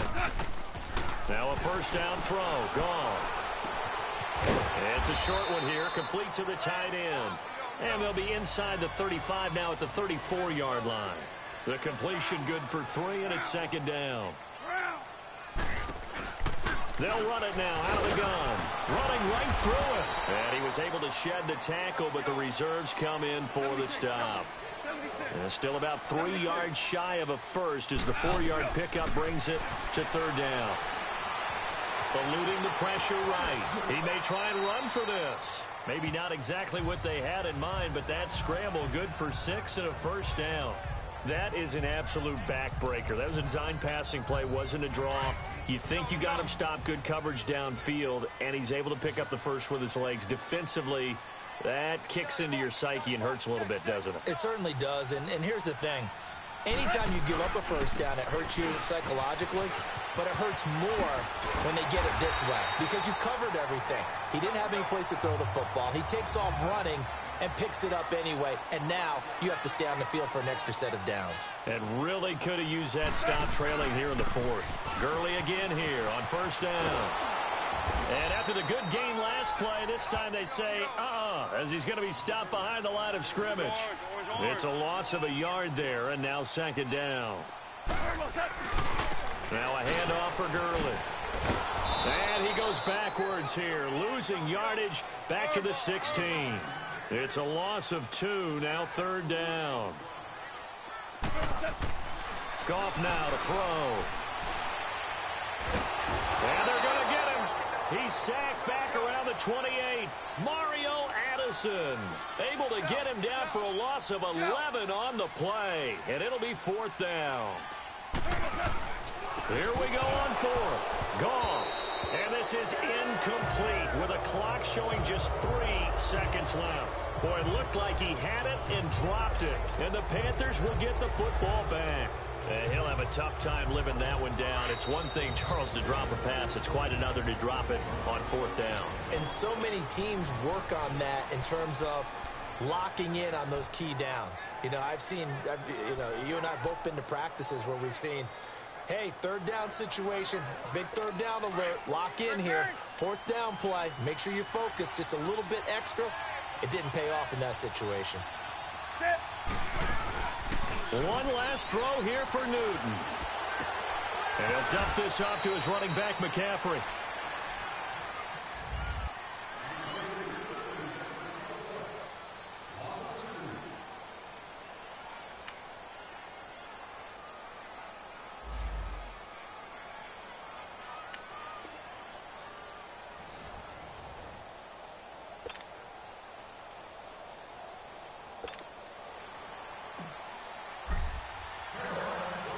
Now a 1st down throw. Gone. And it's a short one here, complete to the tight end. And they'll be inside the 35 now at the 34-yard line. The completion good for 3, and it's 2nd down. They'll run it now out of the gun. Running right through it. And he was able to shed the tackle, but the reserves come in for the stop. And still about 3 yards shy of a first as the 4-yard pickup brings it to 3rd down. Eluding the pressure right. He may try and run for this. Maybe not exactly what they had in mind, but that scramble good for 6 and a 1st down. That is an absolute backbreaker. That was a design passing play, wasn't a draw. You think you got him stopped, good coverage downfield, and he's able to pick up the first with his legs. Defensively, that kicks into your psyche and hurts a little bit, doesn't it? It certainly does, and here's the thing. Anytime you give up a 1st down, it hurts you psychologically, but it hurts more when they get it this way because you've covered everything. He didn't have any place to throw the football. He takes off running and picks it up anyway, and now you have to stay on the field for an extra set of downs. And really could have used that stop trailing here in the 4th. Gurley again here on 1st down. And after the good gain last play, this time they say, as he's going to be stopped behind the line of scrimmage. It's a loss of a yard there, and now 2nd down. Now a handoff for Gurley. And he goes backwards here, losing yardage back to the 16. It's a loss of 2, now 3rd down. Goff now to throw. And they're going to get him. He's sacked back around the 28. Mario Addison able to get him down for a loss of 11 on the play. And it'll be 4th down. Here we go on 4th. Goff. And this is incomplete with a clock showing just 3 seconds left. Boy, it looked like he had it and dropped it. And the Panthers will get the football back. He'll have a tough time living that one down. It's one thing, Charles, to drop a pass. It's quite another to drop it on 4th down. And so many teams work on that in terms of locking in on those key downs. You know, you and I have both been to practices where we've seen, hey, third down situation, big third down alert, lock in here, fourth down play, make sure you focus just a little bit extra. It didn't pay off in that situation. One last throw here for Newton. And he'll dump this off to his running back, McCaffrey.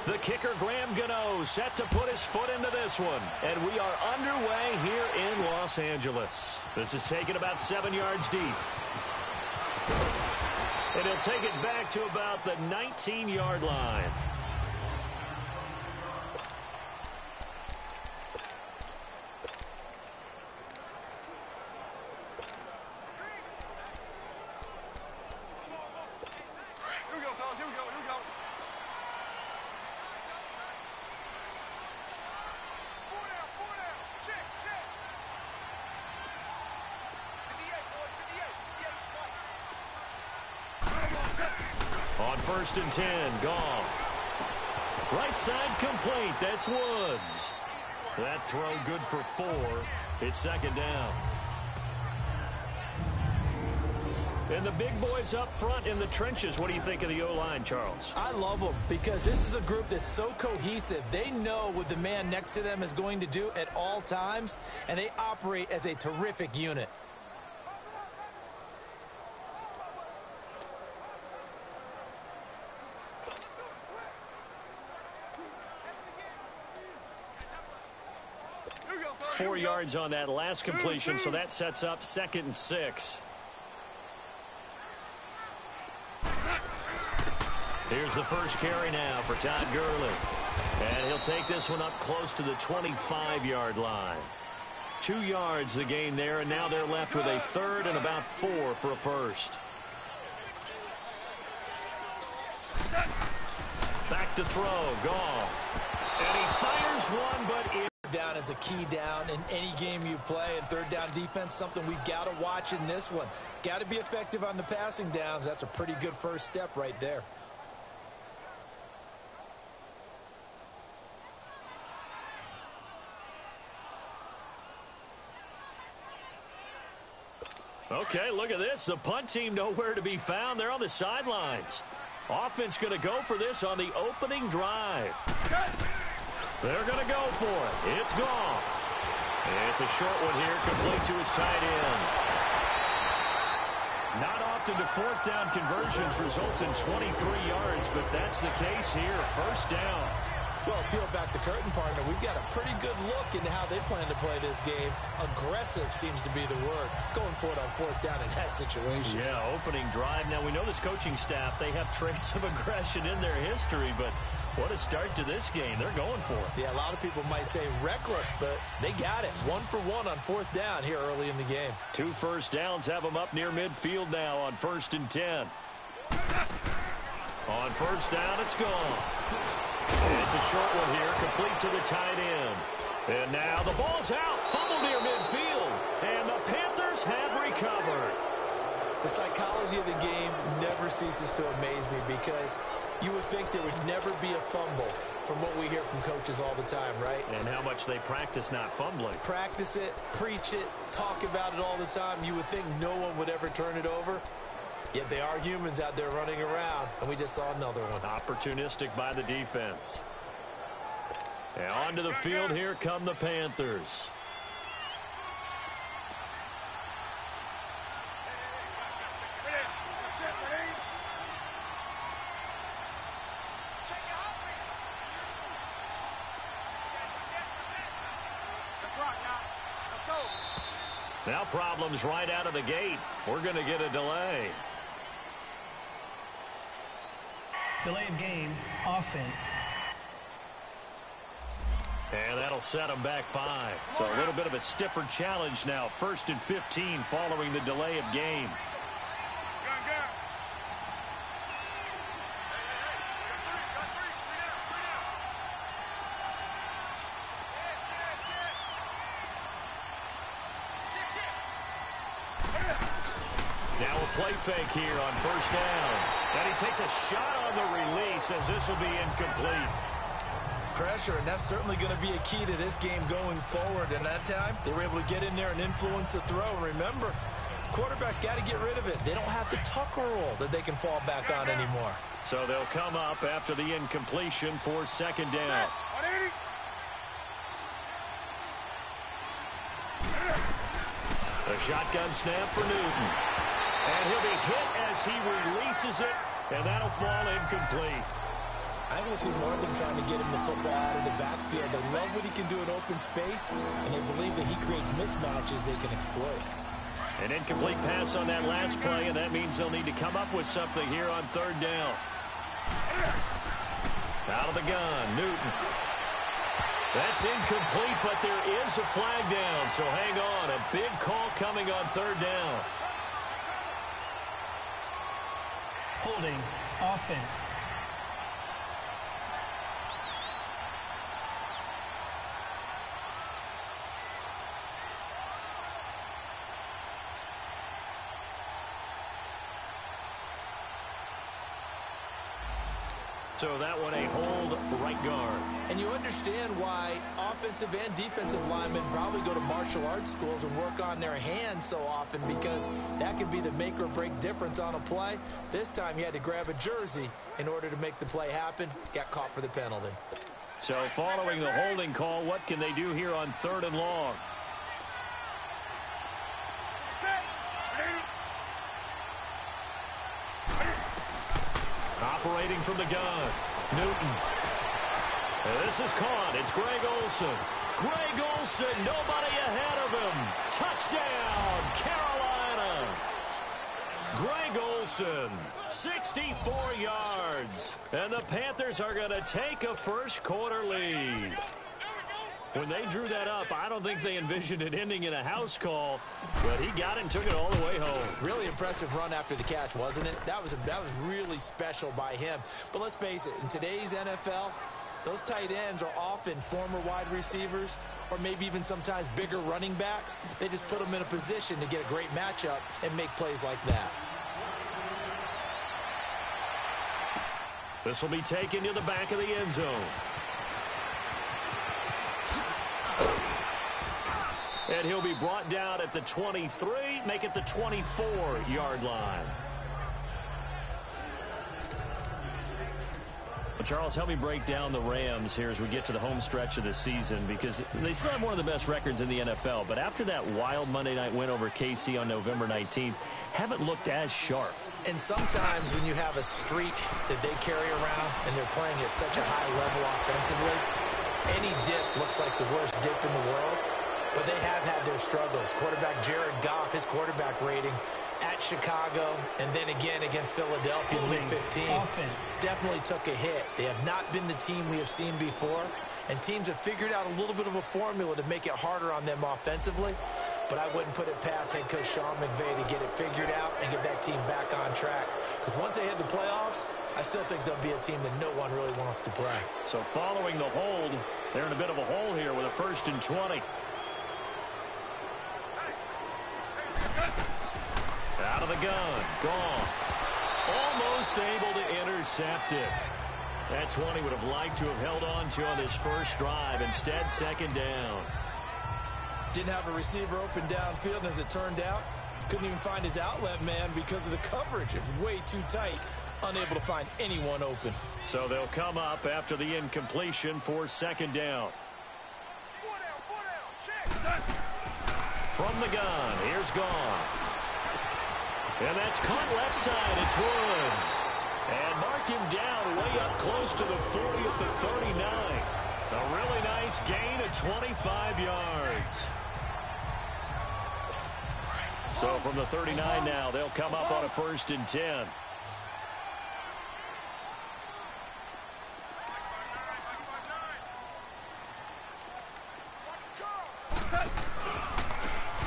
The kicker, Graham Gano, set to put his foot into this one. And we are underway here in Los Angeles. This is taken about 7 yards deep. And he'll take it back to about the 19-yard line. On 1st and 10, Goff. Right side complete. That's Woods. That throw good for 4. It's 2nd down. And the big boys up front in the trenches. What do you think of the O-line, Charles? I love them because this is a group that's so cohesive. They know what the man next to them is going to do at all times, and they operate as a terrific unit. Four yards on that last completion, so that sets up 2nd and 6. Here's the first carry now for Todd Gurley. And he'll take this one up close to the 25-yard line. 2 yards the gain there, and now they're left with a 3rd and about 4 for a first. Back to throw, Goff. And he fires one, but it down is a key down in any game you play, and third down defense, something we've got to watch in this one. Got to be effective on the passing downs. That's a pretty good first step right there. Okay, look at this. The punt team nowhere to be found. They're on the sidelines. Offense going to go for this on the opening drive. They're going to go for it. It's gone. It's a short one here, complete to his tight end. Not often do fourth down conversions result in 23 yards, but that's the case here. First down. Well, peel back the curtain, partner. We've got a pretty good look into how they plan to play this game. Aggressive seems to be the word. Going for it on fourth down in that situation. Yeah, opening drive. Now, we know this coaching staff, they have traits of aggression in their history, but what a start to this game. They're going for it. Yeah, a lot of people might say reckless, but they got it. 1 for 1 on fourth down here early in the game. 2 first downs have them up near midfield now on 1st and 10. On first down, it's gone. And it's a short one here, complete to the tight end. And now the ball's out, fumbled near midfield, and the Panthers have recovered. The psychology of the game never ceases to amaze me because you would think there would never be a fumble from what we hear from coaches all the time, right? And how much they practice not fumbling. Practice it, preach it, talk about it all the time. You would think no one would ever turn it over. Yet they are humans out there running around, and we just saw another one. Opportunistic by the defense. And onto the field, here come the Panthers. Now problems right out of the gate. We're going to get a delay. Delay of game, offense. And that'll set them back 5. So a little bit of a stiffer challenge now. 1st and 15 following the delay of game. a play fake here on first down. And he takes a shot on the release as this will be incomplete. Pressure, and that's certainly going to be a key to this game going forward. And that time, they were able to get in there and influence the throw. And remember, quarterbacks got to get rid of it. They don't have the Tucker rule that they can fall back on anymore. So they'll come up after the incompletion for second down. The shotgun snap for Newton. And he'll be hit as he releases it, and that'll fall incomplete. I want to see more of them trying to get him the football out of the backfield. They love what he can do in open space, and they believe that he creates mismatches they can exploit. An incomplete pass on that last play, and that means they'll need to come up with something here on third down. Out of the gun, Newton. That's incomplete, but there is a flag down, so hang on. A big call coming on third down. Holding offense. So that one a hold right guard. And you understand why offensive and defensive linemen probably go to martial arts schools and work on their hands so often, because that can be the make or break difference on a play. This time he had to grab a jersey in order to make the play happen. Got caught for the penalty. So following the holding call, what can they do here on third and long? Operating from the gun, Newton. This is caught. It's Greg Olsen. Greg Olsen, nobody ahead of him. Touchdown, Carolina. Greg Olsen, 64 yards. And the Panthers are going to take a first quarter lead. When they drew that up, I don't think they envisioned it ending in a house call, but he got it and took it all the way home. Really impressive run after the catch, wasn't it? That was really special by him. But let's face it, in today's NFL, those tight ends are often former wide receivers or maybe even sometimes bigger running backs. They just put them in a position to get a great matchup and make plays like that. This will be taken to the back of the end zone. And he'll be brought down at the 23, make it the 24-yard line. Well, Charles, help me break down the Rams here as we get to the home stretch of the season, because they still have one of the best records in the NFL. But after that wild Monday night win over KC on November 19th, haven't looked as sharp. And sometimes when you have a streak that they carry around and they're playing at such a high level offensively, any dip looks like the worst dip in the world. But they have had their struggles. Quarterback Jared Goff, his quarterback rating at Chicago and then again against Philadelphia in Week 15 definitely took a hit. They have not been the team we have seen before, and teams have figured out a little bit of a formula to make it harder on them offensively. But I wouldn't put it past head coach Sean McVay to get it figured out and get that team back on track. Because once they hit the playoffs, I still think they'll be a team that no one really wants to play. So following the hold, they're in a bit of a hole here with a 1st and 20. Out of the gun, gone. Almost able to intercept it. That's one he would have liked to have held on to on this first drive. Instead, second down. Didn't have a receiver open downfield, and as it turned out, couldn't even find his outlet man because of the coverage. It was way too tight, unable to find anyone open. So they'll come up after the incompletion for second down. From the gun, here's Goff. And that's caught left side. It's Woods. And mark him down way up close to the 40 at the 39. A really nice gain of 25 yards. So from the 39 now, they'll come up on a 1st and 10.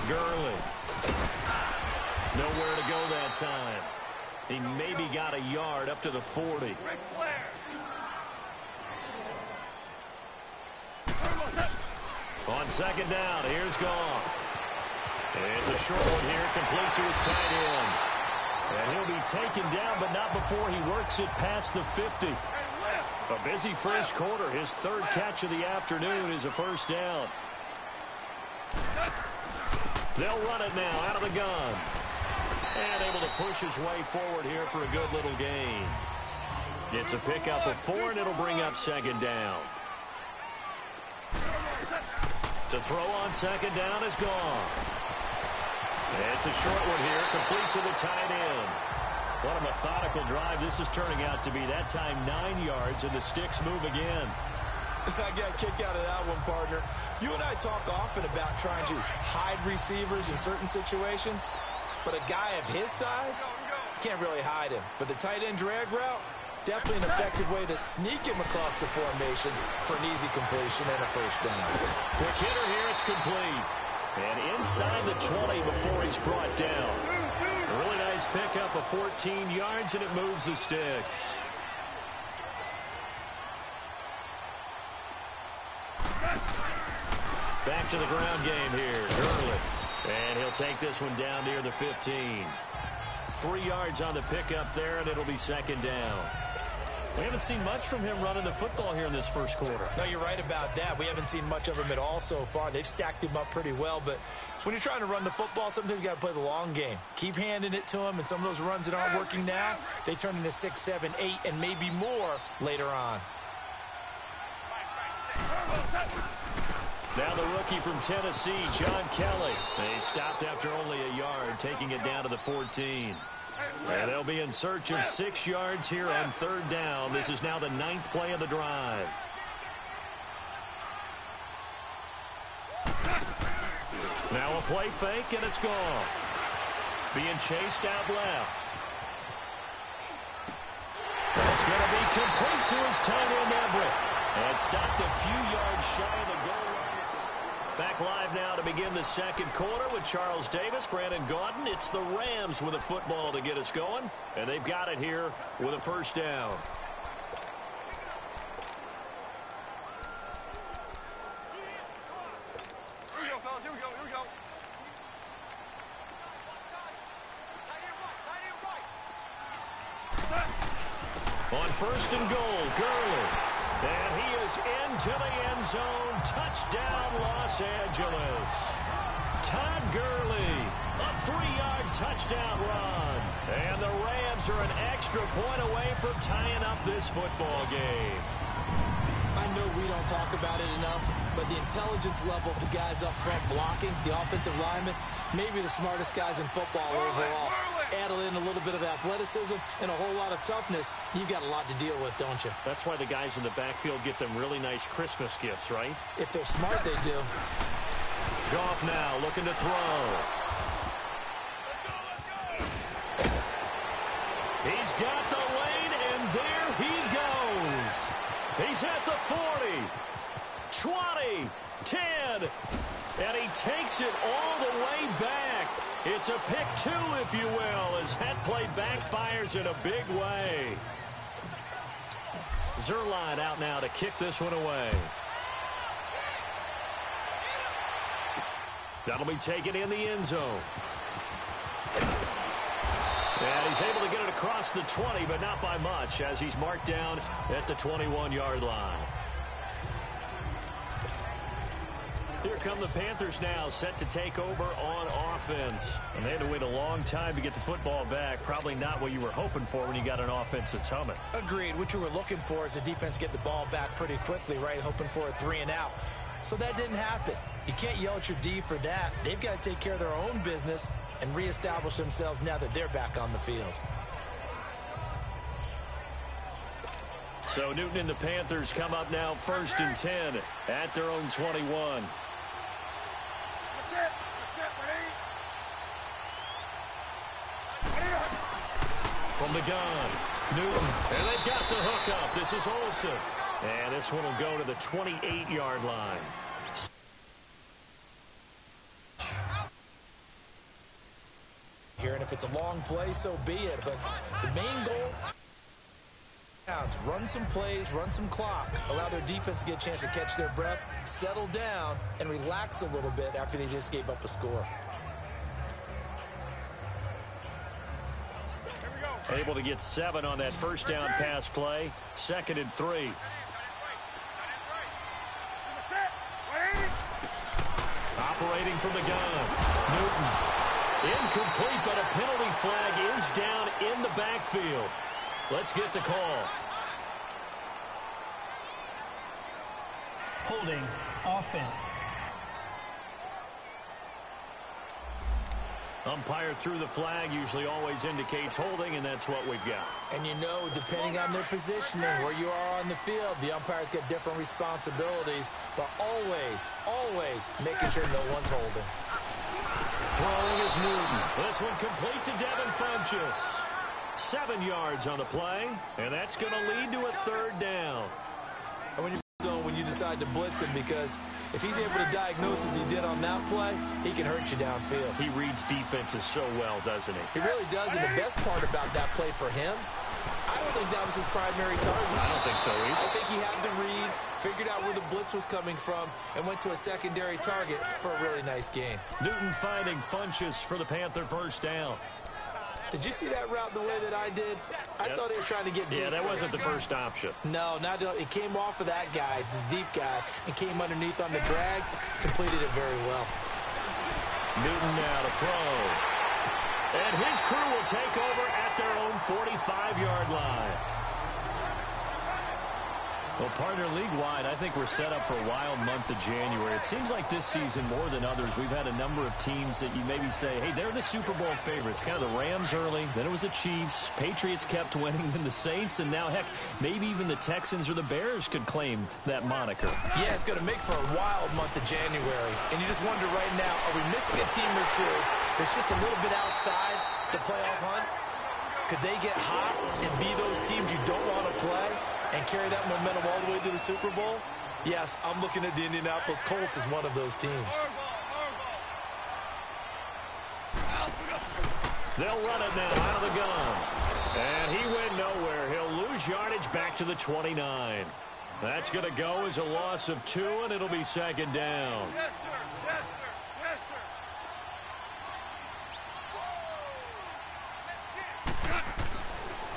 Gurley. Nowhere to go that time. He maybe got a yard up to the 40. On second down, here's Goff. It's a short one here, complete to his tight end. be taken down, but not before he works it past the 50. A busy first quarter. His third catch of the afternoon is a first down. They'll run it now out of the gun. And able to push his way forward here for a good little gain. It's a pickup of 4, and it'll bring up second down. To throw on second down is gone. It's a short one here, complete to the tight end. What a methodical drive this is turning out to be. That time 9 yards, and the sticks move again. I got a kick out of that one, partner. You and I talk often about trying to hide receivers in certain situations, but a guy of his size can't really hide him. But the tight end drag route, definitely an effective way to sneak him across the formation for an easy completion and a first down. Quick hitter here, it's complete. And inside the 20 before he's brought down. A really nice pickup of 14 yards, and it moves the sticks. Back to the ground game here. Gurley. And he'll take this one down near the 15. 3 yards on the pickup there, and it'll be second down. We haven't seen much from him running the football here in this first quarter. No, you're right about that. We haven't seen much of him at all so far. They've stacked him up pretty well, but when you're trying to run the football, sometimes you got to play the long game. Keep handing it to him, and some of those runs that aren't working now, they turn into 6, 7, 8, and maybe more later on. Now the rookie from Tennessee, John Kelly. They stopped after only a yard, taking it down to the 14. And they'll be in search of 6 yards here on third down. This is now the 9th play of the drive. Now a play fake, and it's gone. Being chased out left. That's going to be complete to his tight end, Everett. And stopped a few yards shy of the goal line. Back live now to begin the second quarter with Charles Davis, Brandon Gaudin. It's the Rams with a football to get us going, and they've got it here with a first down. Here we go, fellas. Here we go. Here we go. On first and goal, Gurley. And he is into the end zone. Touchdown, Los Angeles. Todd Gurley, a 3-yard touchdown run. And the Rams are an extra point away from tying up this football game. I know we don't talk about it enough, but the intelligence level of the guys up front blocking, the offensive linemen, maybe the smartest guys in football overall. Add in a little bit of athleticism and a whole lot of toughness, you've got a lot to deal with, don't you? That's why the guys in the backfield get them really nice Christmas gifts, right? If they're smart, they do. Goff now looking to throw. He's got the lane, and there he goes. He's at the 40, 20, 10, and he takes it all the way back. It's a pick 2, if you will, as that play backfires in a big way. Zerline out now to kick this one away. That'll be taken in the end zone. And he's able to get it across the 20, but not by much, as he's marked down at the 21-yard line. Here come the Panthers now, set to take over on offense. And they had to wait a long time to get the football back. Probably not what you were hoping for when you got an offense that's humming. Agreed. What you were looking for is the defense get the ball back pretty quickly, right? Hoping for a 3-and-out. So that didn't happen. You can't yell at your D for that. They've got to take care of their own business and reestablish themselves now that they're back on the field. So Newton and the Panthers come up now first and 10 at their own 21. From the gun, Newton, and they've got the hook up. This is Olsen. And this one will go to the 28-yard line. Here, and if it's a long play, so be it. But the main goal, run some plays, run some clock, allow their defense to get a chance to catch their breath, settle down, and relax a little bit after they just gave up a score. Here we go. Able to get 7 on that first down pass play. 2nd and 3. Operating from the gun. Newton. Incomplete, but a penalty flag is down in the backfield. Let's get the call. Holding offense. Umpire threw the flag, usually always indicates holding, and that's what we've got. And you know, depending on their positioning, where you are on the field, the umpires get different responsibilities, but always making sure no one's holding. Throwing is Newton. This one complete to Devin Funchess. 7 yards on the play, and that's going to lead to a 3rd down. And when you decide to blitz him, because if he's able to diagnose as he did on that play, he can hurt you downfield. He reads defenses so well, doesn't he? He really does, and the best part about that play for him, I don't think that was his primary target. I don't think so either. I think he had the read, figured out where the blitz was coming from, and went to a secondary target for a really nice gain. Newton finding Funchess for the Panther 1st down. Did you see that route the way that I did? I thought he was trying to get deep. Yeah, that wasn't the first option. No, it came off of that guy, the deep guy, and came underneath on the drag, completed it very well. Newton now to throw. And his crew will take over at their own 45-yard line. Well, partner, league-wide, I think we're set up for a wild month of January. It seems like this season, more than others, we've had a number of teams that you maybe say, hey, they're the Super Bowl favorites. Kind of the Rams early, then it was the Chiefs. Patriots kept winning, then the Saints, and now, heck, maybe even the Texans or the Bears could claim that moniker. Yeah, it's going to make for a wild month of January. And you just wonder right now, are we missing a team or two that's just a little bit outside the playoff hunt? Could they get hot and be those teams you don't want to play and carry that momentum all the way to the Super Bowl? Yes, I'm looking at the Indianapolis Colts as one of those teams. They'll run it now out of the gun. And he went nowhere. He'll lose yardage back to the 29. That's going to go as a loss of 2, and it'll be 2nd down. Yes, sir. Yes, sir. Yes, sir.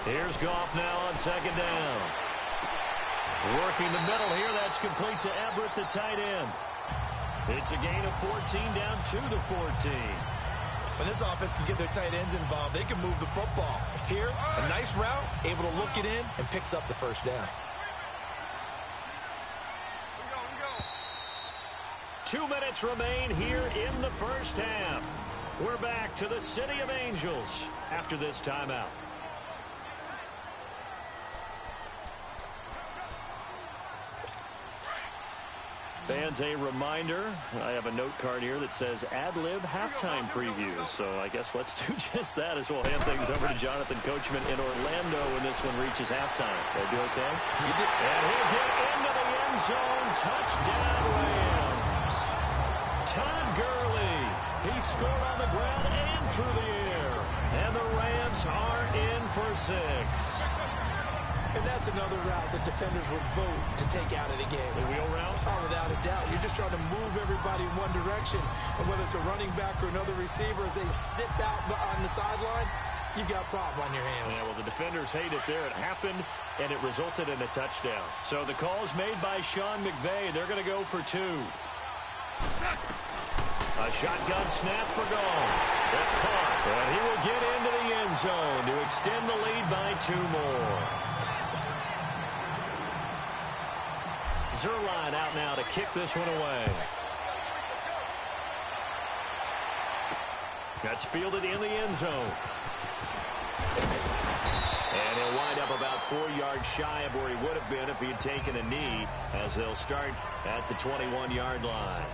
Here's Goff now on 2nd down. Working the middle here. That's complete to Everett, the tight end. It's a gain of 14, down 2-14. When this offense can get their tight ends involved, they can move the football. Here, a nice route, able to look it in, and picks up the 1st down. 2 minutes remain here in the 1st half. We're back to the City of Angels after this timeout. Fans, a reminder, I have a note card here that says ad-lib halftime previews. So I guess let's do just that as we'll hand things over to Jonathan Coachman in Orlando when this one reaches halftime. They'll be okay? You did. And he'll get into the end zone. Touchdown, Rams. Todd Gurley. He scored on the ground and through the air. And the Rams are in for 6. And that's another route that defenders would vote to take out of the game. The wheel route? Oh, without a doubt. You're just trying to move everybody in one direction. And whether it's a running back or another receiver, as they sit out on the sideline, you've got a problem on your hands. Yeah, well, the defenders hate it there. It happened, and it resulted in a touchdown. So the call's made by Sean McVay. They're going to go for 2. A shotgun snap for Gall. That's caught. And he will get into the end zone to extend the lead by 2 more. Zerline out now to kick this one away. That's fielded in the end zone. And he'll wind up about 4 yards shy of where he would have been if he had taken a knee, as they'll start at the 21-yard line.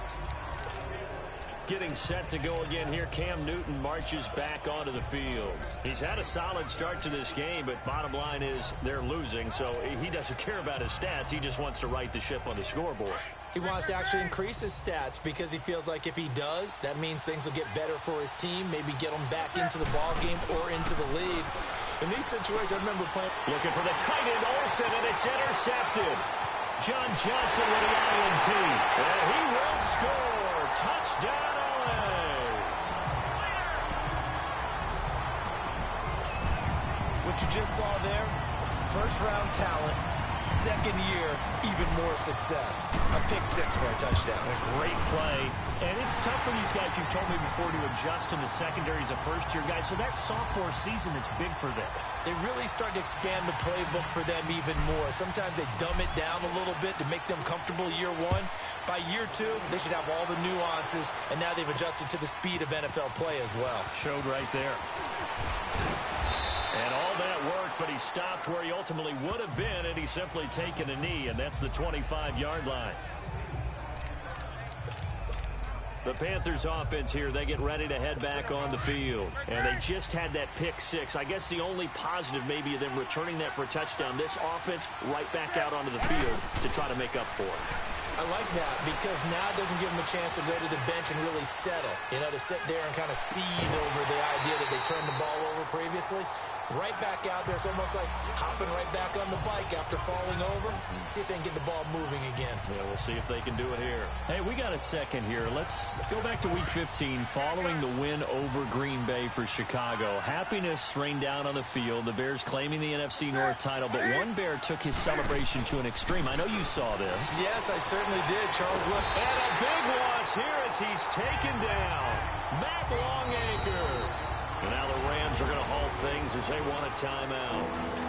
Getting set to go again here, Cam Newton marches back onto the field. He's had a solid start to this game, but bottom line is they're losing, so he doesn't care about his stats. He just wants to right the ship on the scoreboard. He wants to actually increase his stats because he feels like if he does, that means things will get better for his team, maybe get them back into the ball game or into the lead. In these situations, I remember playing. Looking for the tight end, Olsen, and it's intercepted. John Johnson with the INT, and he will score. Touchdown. With What you just saw there, first-round talent, second year, even more success. A pick six for a touchdown. A great play. And it's tough for these guys, you've told me before, to adjust in the secondary as a first-year guy. So that sophomore season is big for them. They really start to expand the playbook for them even more. Sometimes they dumb it down a little bit to make them comfortable year one. By year two, they should have all the nuances, and now they've adjusted to the speed of NFL play as well. Showed right there. And all that worked, but he stopped where he ultimately would have been, and he's simply taken a knee, and that's the 25-yard line. The Panthers offense here, they get ready to head back on the field. And they just had that pick six. I guess the only positive maybe of them returning that for a touchdown. This offense right back out onto the field to try to make up for it. I like that because now it doesn't give them a chance to go to the bench and really settle. You know, to sit there and kind of seethe over the idea that they turned the ball over previously. Right back out there. It's almost like hopping right back on the bike after falling over. See if they can get the ball moving again. Yeah, we'll see if they can do it here. Hey, we got a second here. Let's go back to Week 15 following the win over Green Bay for Chicago. Happiness rained down on the field. The Bears claiming the NFC North title, but one Bear took his celebration to an extreme. I know you saw this. Yes, I certainly did, Charles. Look. And a big loss here as he's taken down. Matt Longacre. And now the Rams are going to halt things as they want a timeout.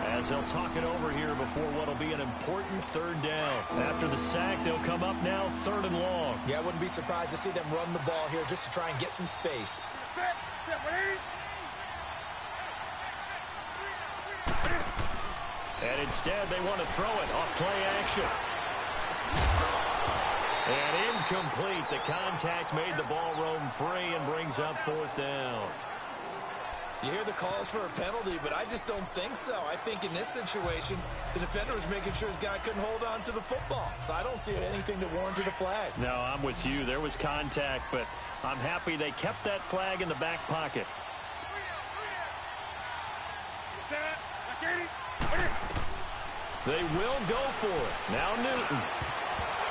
As they'll talk it over here before what will be an important third down. After the sack, they'll come up now 3rd and long. Yeah, I wouldn't be surprised to see them run the ball here just to try and get some space. And instead, they want to throw it off play action. And incomplete. The contact made the ball roam free and brings up 4th down. You hear the calls for a penalty, but I just don't think so. I think in this situation, the defender was making sure his guy couldn't hold on to the football. So I don't see anything that warranted a flag. No, I'm with you. There was contact, but I'm happy they kept that flag in the back pocket. They will go for it. Now Newton.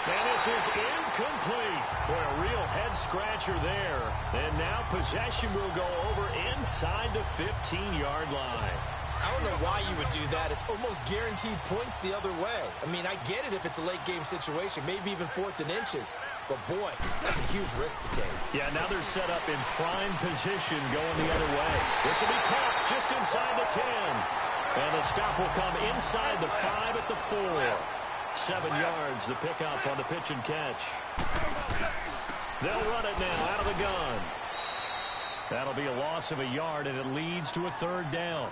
And this is incomplete. Boy, a real head-scratcher there. And now possession will go over inside the 15-yard line. I don't know why you would do that. It's almost guaranteed points the other way. I mean, I get it if it's a late-game situation, maybe even 4th and inches. But, boy, that's a huge risk to take. Yeah, now they're set up in prime position going the other way. This will be caught just inside the 10. And the stop will come inside the 5 at the 4. 7 yards, the pickup on the pitch and catch. They'll run it now out of the gun. That'll be a loss of a yard, and it leads to a 3rd down.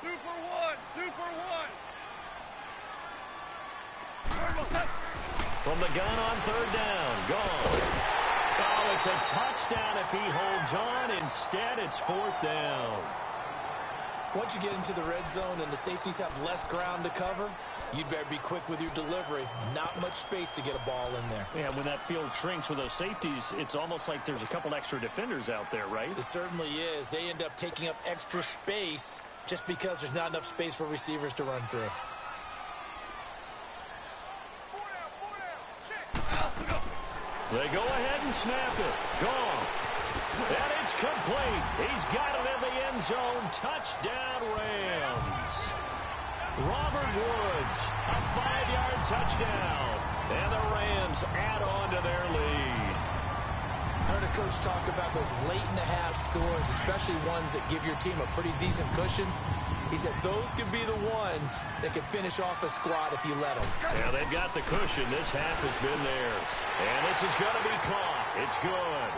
Super one. From the gun on 3rd down, gone. Oh, it's a touchdown if he holds on. Instead, it's 4th down. Once you get into the red zone and the safeties have less ground to cover, you'd better be quick with your delivery. Not much space to get a ball in there. Yeah, when that field shrinks with those safeties, it's almost like there's a couple extra defenders out there, right? It certainly is. They end up taking up extra space just because there's not enough space for receivers to run through. They go ahead and snap it. Gone. And it's complete. He's got it in the end zone. Touchdown, Rams. Robert Woods, a 5-yard touchdown. And the Rams add on to their lead. I heard a coach talk about those late-in-the-half scores, especially ones that give your team a pretty decent cushion. He said those could be the ones that could finish off a squad if you let them. Yeah, they've got the cushion. This half has been theirs. And this is going to be caught. It's good.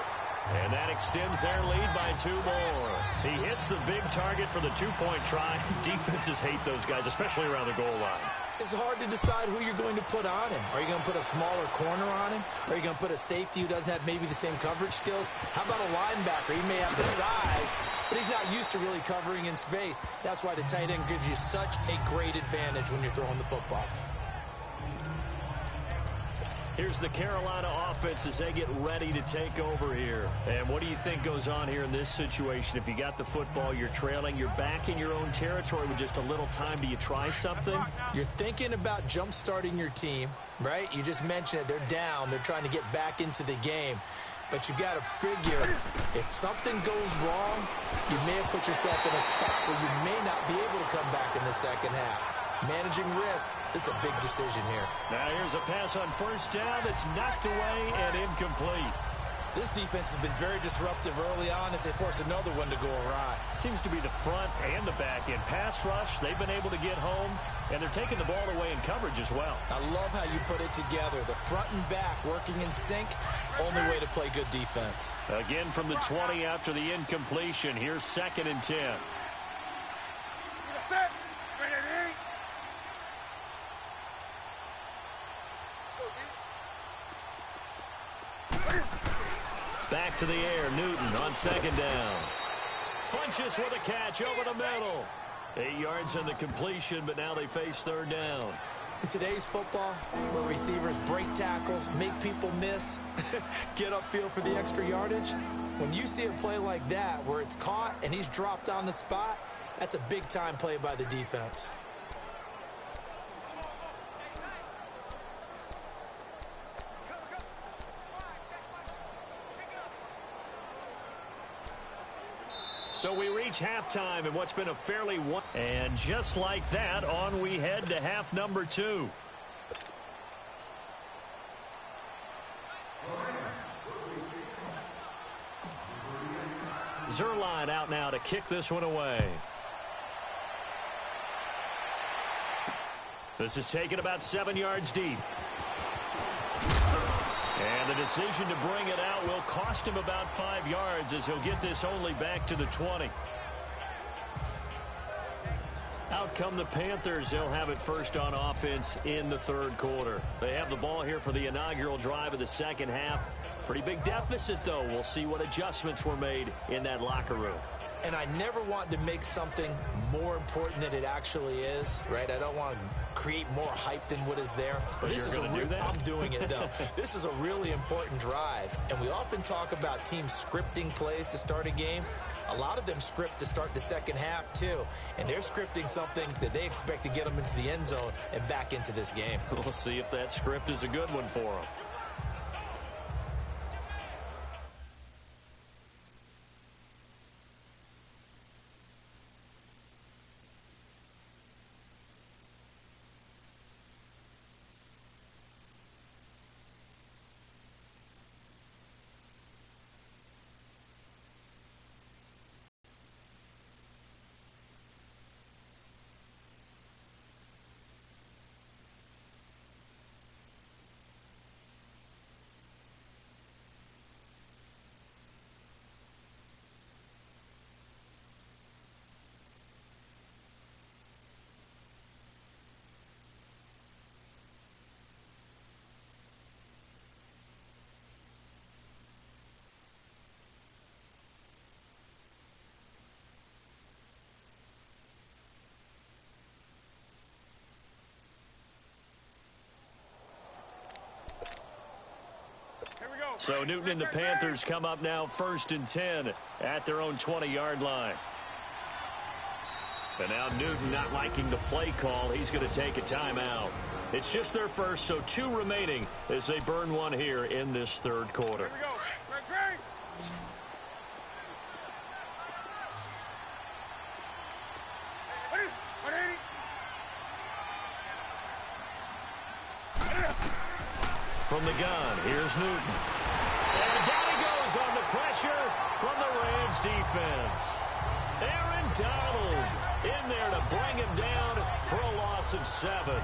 And that extends their lead by 2 more. He hits the big target for the 2-point try. Defenses hate those guys, especially around the goal line. It's hard to decide who you're going to put on him. Are you going to put a smaller corner on him? Are you going to put a safety who doesn't have maybe the same coverage skills? How about a linebacker? He may have the size, but he's not used to really covering in space. That's why the tight end gives you such a great advantage when you're throwing the football. Here's the Carolina offense as they get ready to take over here. And what do you think goes on here in this situation? If you got the football, you're trailing, you're back in your own territory with just a little time. Do you try something? You're thinking about jump-starting your team, right? You just mentioned it. They're down. They're trying to get back into the game. But you got to figure, if something goes wrong, You may have put yourself in a spot where you may not be able to come back in the second half. Managing risk, this is a big decision here. Now here's a pass on first down that's knocked away and incomplete. This defense has been very disruptive early on as they force another one to go awry. Seems to be the front and the back end. Pass rush, they've been able to get home, and they're taking the ball away in coverage as well. I love how you put it together. The front and back working in sync, only way to play good defense. Again from the 20 after the incompletion. Here's 2nd and 10. Set. Ready. Back to the air, Newton on 2nd down. Funches with a catch over the middle. 8 yards in the completion, but now they face 3rd down. In today's football, where receivers break tackles, make people miss, get upfield for the extra yardage, when you see a play like that where it's caught and he's dropped on the spot, that's a big-time play by the defense. So we reach halftime in what's been a fairly one. And just like that, on we head to half number 2. Zerline out now to kick this one away. This is taken about 7 yards deep. And the decision to bring it out will cost him about 5 yards as he'll get this only back to the 20. Out come the Panthers. They'll have it first on offense in the 3rd quarter. They have the ball here for the inaugural drive of the second half. Pretty big deficit, though. We'll see what adjustments were made in that locker room. And I never want to make something more important than it actually is, right? I don't want to create more hype than what is there. But this you're going to do that? I'm doing it, though. This is a really important drive. And we often talk about teams scripting plays to start a game. A lot of them script to start the second half, too. And they're scripting something that they expect to get them into the end zone and back into this game. We'll see if that script is a good one for them. So Newton and the Panthers come up now 1st and 10 at their own 20-yard line. And now Newton not liking the play call. He's going to take a timeout. It's just their first, so 2 remaining as they burn one here in this 3rd quarter. Here we go. Great. From the gun, here's Newton. And down he goes on the pressure from the Rams defense. Aaron Donald in there to bring him down for a loss of 7.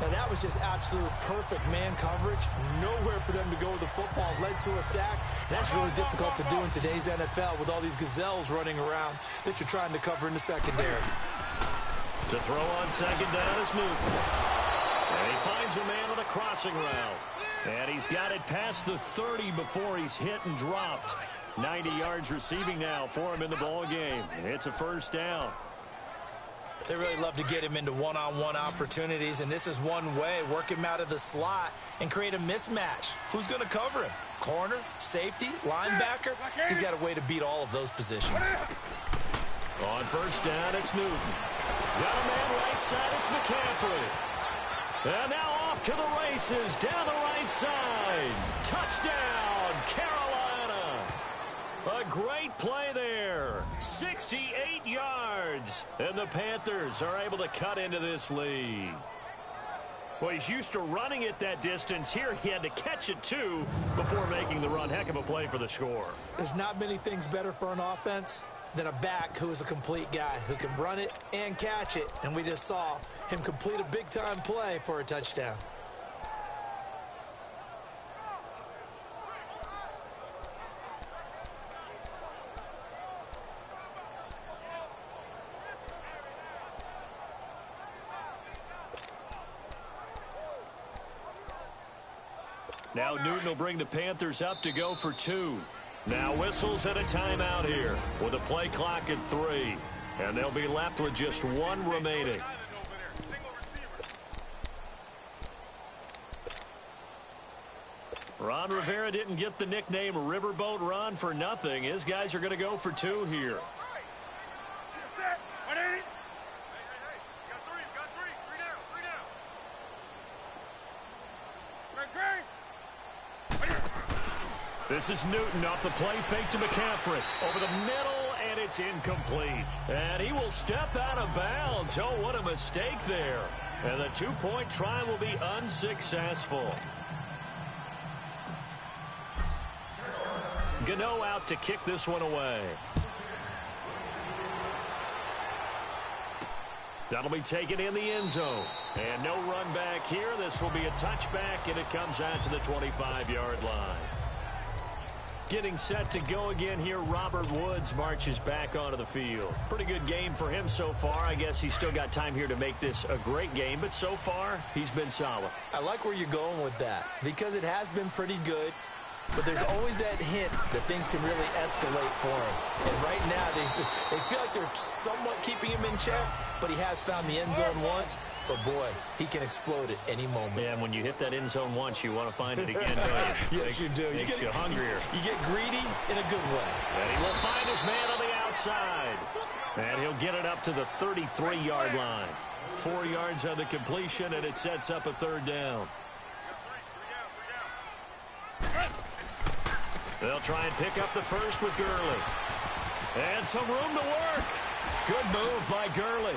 Now, that was just absolute perfect man coverage. Nowhere for them to go with the football. Led to a sack. That's really difficult to do in today's NFL with all these gazelles running around that you're trying to cover in the secondary. To throw on 2nd down is Newton. And he finds a man on a crossing route. And he's got it past the 30 before he's hit and dropped. 90 yards receiving now for him in the ball game. It's a 1st down. They really love to get him into one-on-one opportunities, and this is one way. Work him out of the slot and create a mismatch. Who's going to cover him? Corner, safety, linebacker? He's got a way to beat all of those positions. On 1st down, it's Newton. Got a man right side, it's McCaffrey. And now off to the races, down the right side. Touchdown, Carolina. A great play there. 68 yards. And the Panthers are able to cut into this lead. Well, he's used to running it that distance. Here he had to catch it, too, before making the run. Heck of a play for the score. There's not many things better for an offense than a back who is a complete guy who can run it and catch it. And we just saw him complete a big-time play for a touchdown. Now Newton will bring the Panthers up to go for 2. Now whistles at a timeout here with a play clock at 3. And they'll be left with just 1 remaining. Ron Rivera didn't get the nickname Riverboat Ron for nothing. His guys are going to go for 2 here. This is Newton off the play fake to McCaffrey. Over the middle, and it's incomplete. And he will step out of bounds. Oh, what a mistake there. And the 2-point try will be unsuccessful. Gano out to kick this one away. That'll be taken in the end zone. And no run back here. This will be a touchback, and it comes out to the 25-yard line. Getting set to go again here, Robert Woods marches back onto the field. Pretty good game for him so far. I guess he's still got time here to make this a great game, but so far, he's been solid. I like where you're going with that because it has been pretty good, but there's always that hint that things can really escalate for him. And right now, they feel like they're somewhat keeping him in check, but he has found the end zone once. But, boy, he can explode at any moment. Yeah, and when you hit that end zone once, you want to find it again, don't you? Yes, you do. Makes you hungrier. You get greedy in a good way. And he will find his man on the outside. And he'll get it up to the 33-yard line. 4 yards on the completion, and it sets up a 3rd down. They'll try and pick up the first with Gurley. And some room to work. Good move by Gurley.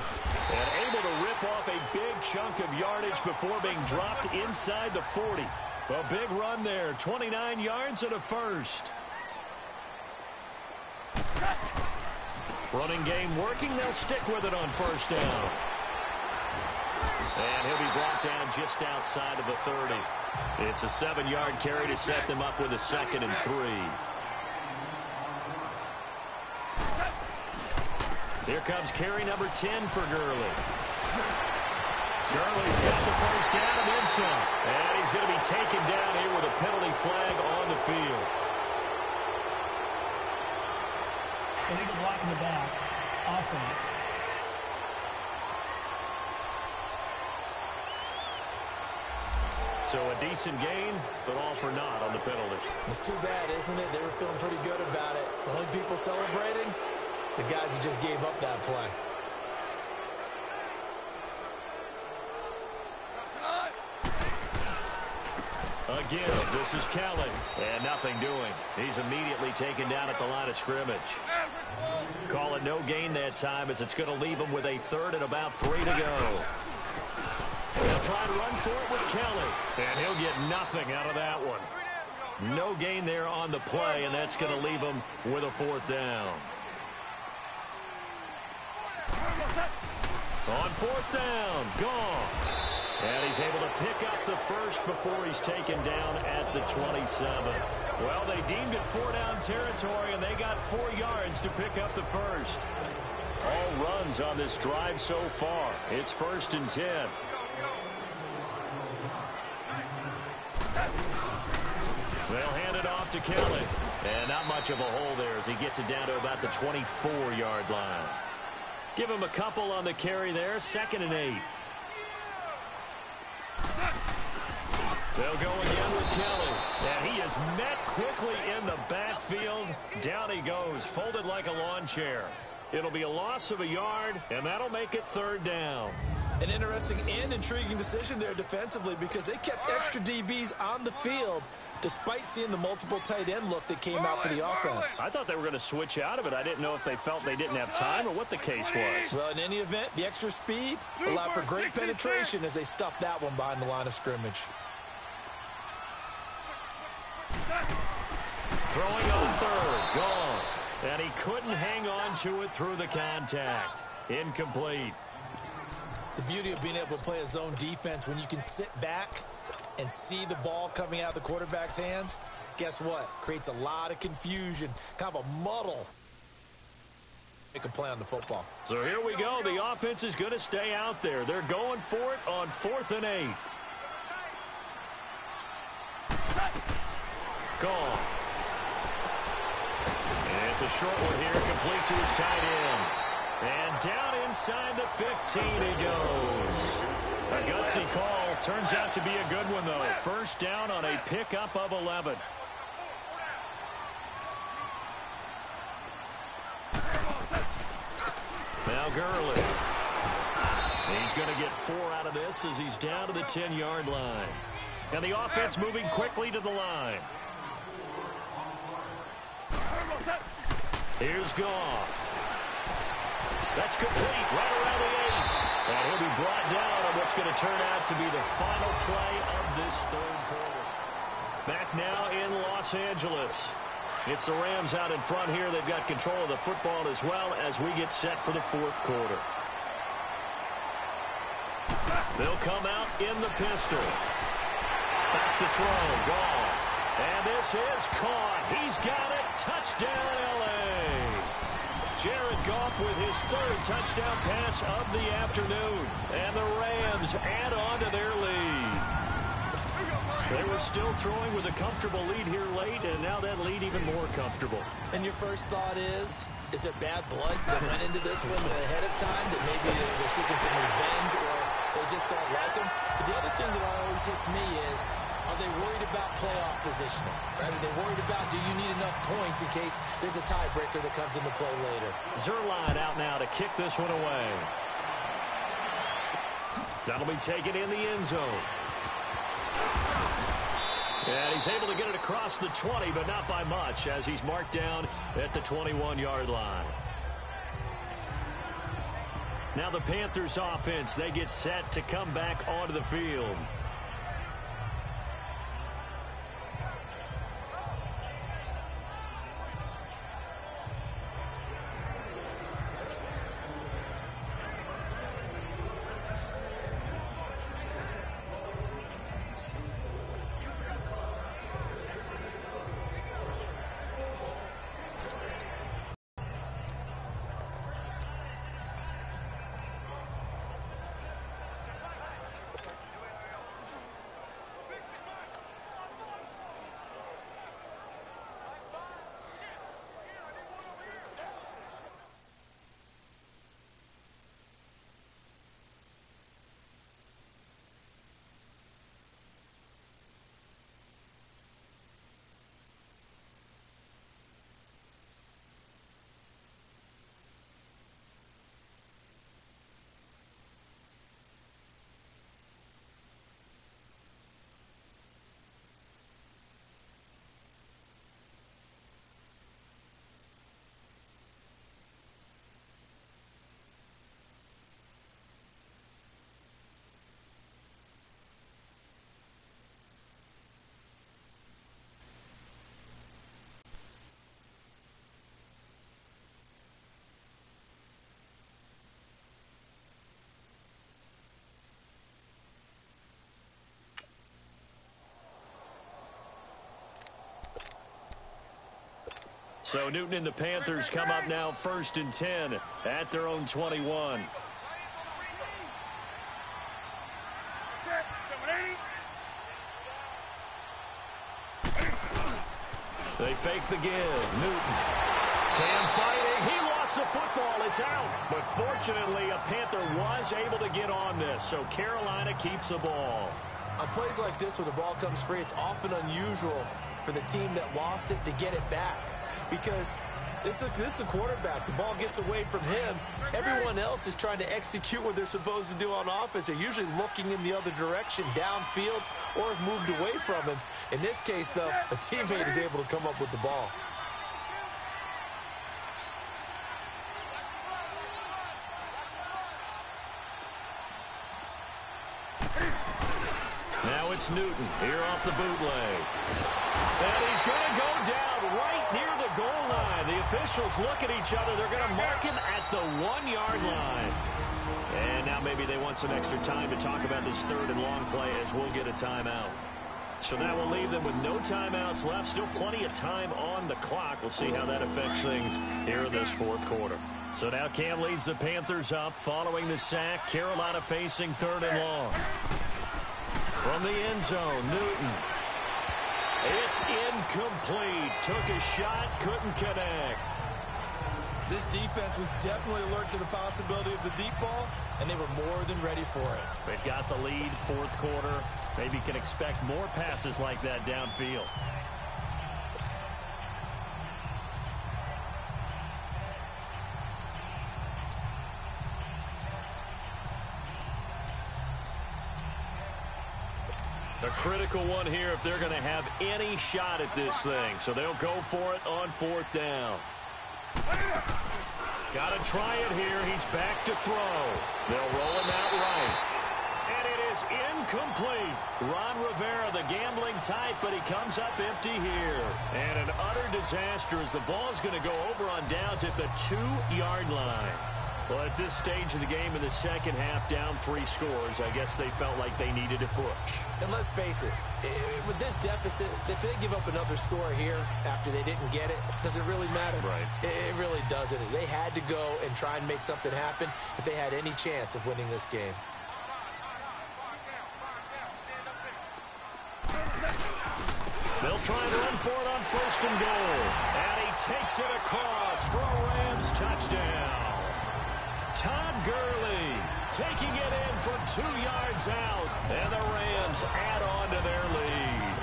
And able to rip off a big chunk of yardage before being dropped inside the 40. A big run there. 29 yards and a first. Running game working. They'll stick with it on 1st down. And he'll be brought down just outside of the 30. It's a 7-yard carry to set them up with a 2nd and 3. Here comes carry number 10 for Gurley. Gurley's got the 1st down and then some. And he's going to be taken down here with a penalty flag on the field. Illegal block in the back. Offense. So a decent gain, but all for naught on the penalty. It's too bad, isn't it? They were feeling pretty good about it. The only people celebrating, the guys who just gave up that play. Again, this is Kelly. And nothing doing. He's immediately taken down at the line of scrimmage. Call it no gain that time as it's going to leave him with a 3rd and about 3 to go. They'll try to run for it with Kelly. And he'll get nothing out of that one. No gain there on the play, and that's going to leave him with a 4th down. On 4th down, gone. And he's able to pick up the first before he's taken down at the 27. Well, they deemed it 4-down territory, and they got 4 yards to pick up the first. All runs on this drive so far. It's 1st and 10. They'll hand it off to Kelly. And not much of a hole there as he gets it down to about the 24-yard line. Give him a couple on the carry there. 2nd and 8. They'll go again with Kelly. And he is met quickly in the backfield. Down he goes, folded like a lawn chair. It'll be a loss of a yard, and that'll make it 3rd down. An interesting and intriguing decision there defensively because they kept extra DBs on the field despite seeing the multiple tight end look that came out for the offense. I thought they were going to switch out of it. I didn't know if they felt they didn't have time or what the case was. Well, in any event, the extra speed allowed for great penetration as they stuffed that one behind the line of scrimmage. Throwing on third, gone. And he couldn't hang on to it through the contact. Incomplete. The beauty of being able to play a zone defense when you can sit back and see the ball coming out of the quarterback's hands, guess what? Creates a lot of confusion, kind of a muddle. Make a play on the football. So here we go. The offense is going to stay out there. They're going for it on 4th and 8. Gone. And it's a short one here, complete to his tight end. And down inside the 15 he goes. A gutsy call. Turns out to be a good one, though. First down on a pickup of 11. Now Gurley. He's going to get 4 out of this as he's down to the 10-yard line. And the offense moving quickly to the line. Here's Goff. That's complete right around the 8. And he'll be brought down on what's going to turn out to be the final play of this third quarter. Back now in Los Angeles. It's the Rams out in front here. They've got control of the football as well as we get set for the fourth quarter. They'll come out in the pistol. Back to throw. Goff. And this is caught. He's got it. Touchdown, L.A. Jared Goff with his 3rd touchdown pass of the afternoon. And the Rams add on to their lead. They were still throwing with a comfortable lead here late, and now that lead even more comfortable. And your first thought is there bad blood that went into this one ahead of time, that maybe they're seeking some revenge or they just don't like him? But the other thing that always hits me is, are they worried about playoff positioning? Right? Are they worried about, do you need enough points in case there's a tiebreaker that comes into play later? Zuerlein out now to kick this one away. That'll be taken in the end zone. And he's able to get it across the 20, but not by much, as he's marked down at the 21-yard line. Now the Panthers offense, they get set to come back onto the field. So Newton and the Panthers come up now 1st and 10 at their own 21. They fake the give. Newton. Cam fighting. He lost the football. It's out. But fortunately, a Panther was able to get on this. So Carolina keeps the ball. On plays like this where the ball comes free, it's often unusual for the team that lost it to get it back. Because This is the quarterback. The ball gets away from him. Everyone else is trying to execute what they're supposed to do on offense. They're usually looking in the other direction, downfield, or have moved away from him. In this case, though, a teammate is able to come up with the ball. Now it's Newton here off the bootleg. And he's going to go down right near the goal line. The officials look at each other. They're going to mark him at the 1-yard line. And now maybe they want some extra time to talk about this third and long play as we'll get a timeout. So that will leave them with no timeouts left. Still plenty of time on the clock. We'll see how that affects things here in this fourth quarter. So now Cam leads the Panthers up following the sack. Carolina facing third and long. From the end zone, Newton. It's incomplete. Took a shot, couldn't connect. This defense was definitely alert to the possibility of the deep ball, and they were more than ready for it. They've got the lead, fourth quarter. Maybe can expect more passes like that downfield. A critical one here if they're going to have any shot at this thing. So they'll go for it on fourth down. Got to try it here. He's back to throw. They'll roll him out right. And it is incomplete. Ron Rivera, the gambling type, but he comes up empty here. And an utter disaster as the ball is going to go over on downs at the 2-yard line. Well, at this stage of the game in the second half, down 3 scores, I guess they felt like they needed to push. And let's face it, with this deficit, if they give up another score here after they didn't get it, does it really matter? Right. It really doesn't. They had to go and try and make something happen if they had any chance of winning this game. They'll try and run for it on first and goal. And he takes it across for a Rams touchdown. Todd Gurley taking it in from 2 yards out. And the Rams add on to their lead.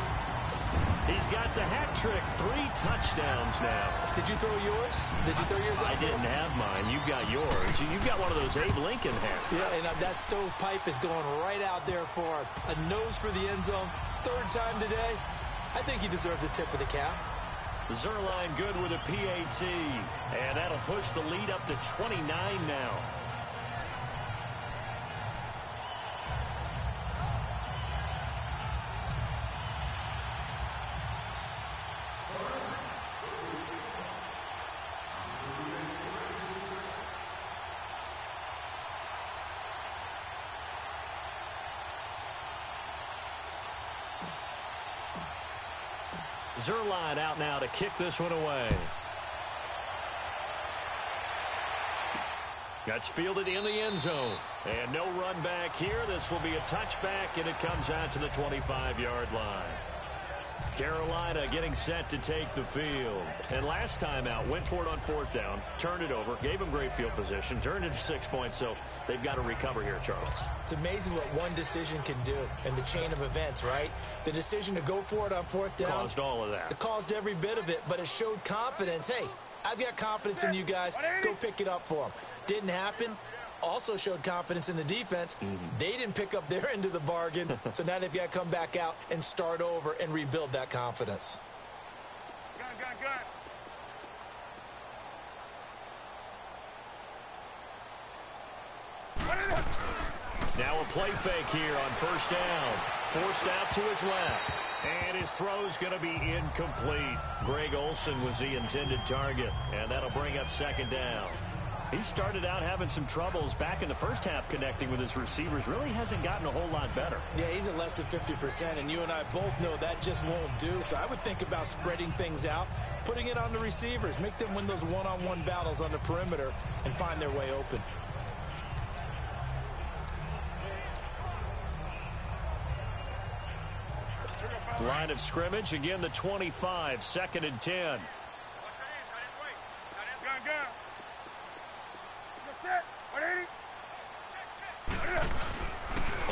He's got the hat trick, 3 touchdowns now. Did you throw yours? Did you throw yours out? I didn't have mine. You got yours. You've got one of those Abe Lincoln hats. Yeah, and that stovepipe is going right out there for him. A nose for the end zone. 3rd time today. I think he deserves a tip of the cap. Zerline good with a PAT. And that'll push the lead up to 29 now. Zerline out now to kick this one away. That's fielded in the end zone. And no run back here. This will be a touchback, and it comes out to the 25-yard line. Carolina getting set to take the field. And last time out, went for it on 4th down, turned it over, gave them great field position, turned it to 6 points, so they've got to recover here, Charles. It's amazing what one decision can do in the chain of events, right? The decision to go for it on 4th down. Caused all of that. It caused every bit of it, but it showed confidence. Hey, I've got confidence in you guys. Go pick it up for them. Didn't happen. Also showed confidence in the defense. They didn't pick up their end of the bargain, so now they've got to come back out and start over and rebuild that confidence. Gun. Now a play fake here on 1st down. Forced out to his left. And his throw's going to be incomplete. Greg Olsen was the intended target, and that'll bring up 2nd down. He started out having some troubles back in the first half connecting with his receivers. Really hasn't gotten a whole lot better. Yeah, he's at less than 50%, and you and I both know that just won't do. So I would think about spreading things out, putting it on the receivers, make them win those one-on-one battles on the perimeter and find their way open. Line of scrimmage, again the 25, 2nd and 10. Gun. Set. 180.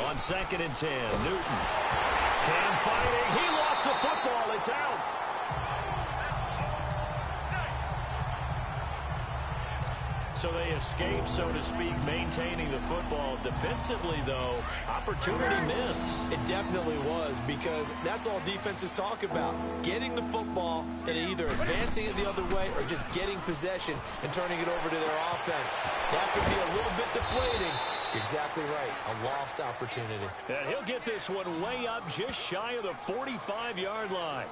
On 2nd and 10, Newton. Cam fighting. He lost the football. It's out. So they escape, so to speak, maintaining the football. Defensively, though, opportunity missed. It definitely was, because that's all defenses talk about. Getting the football and either advancing it the other way or just getting possession and turning it over to their offense. That could be a little bit deflating. You're exactly right. A lost opportunity. And he'll get this one way up just shy of the 45-yard line.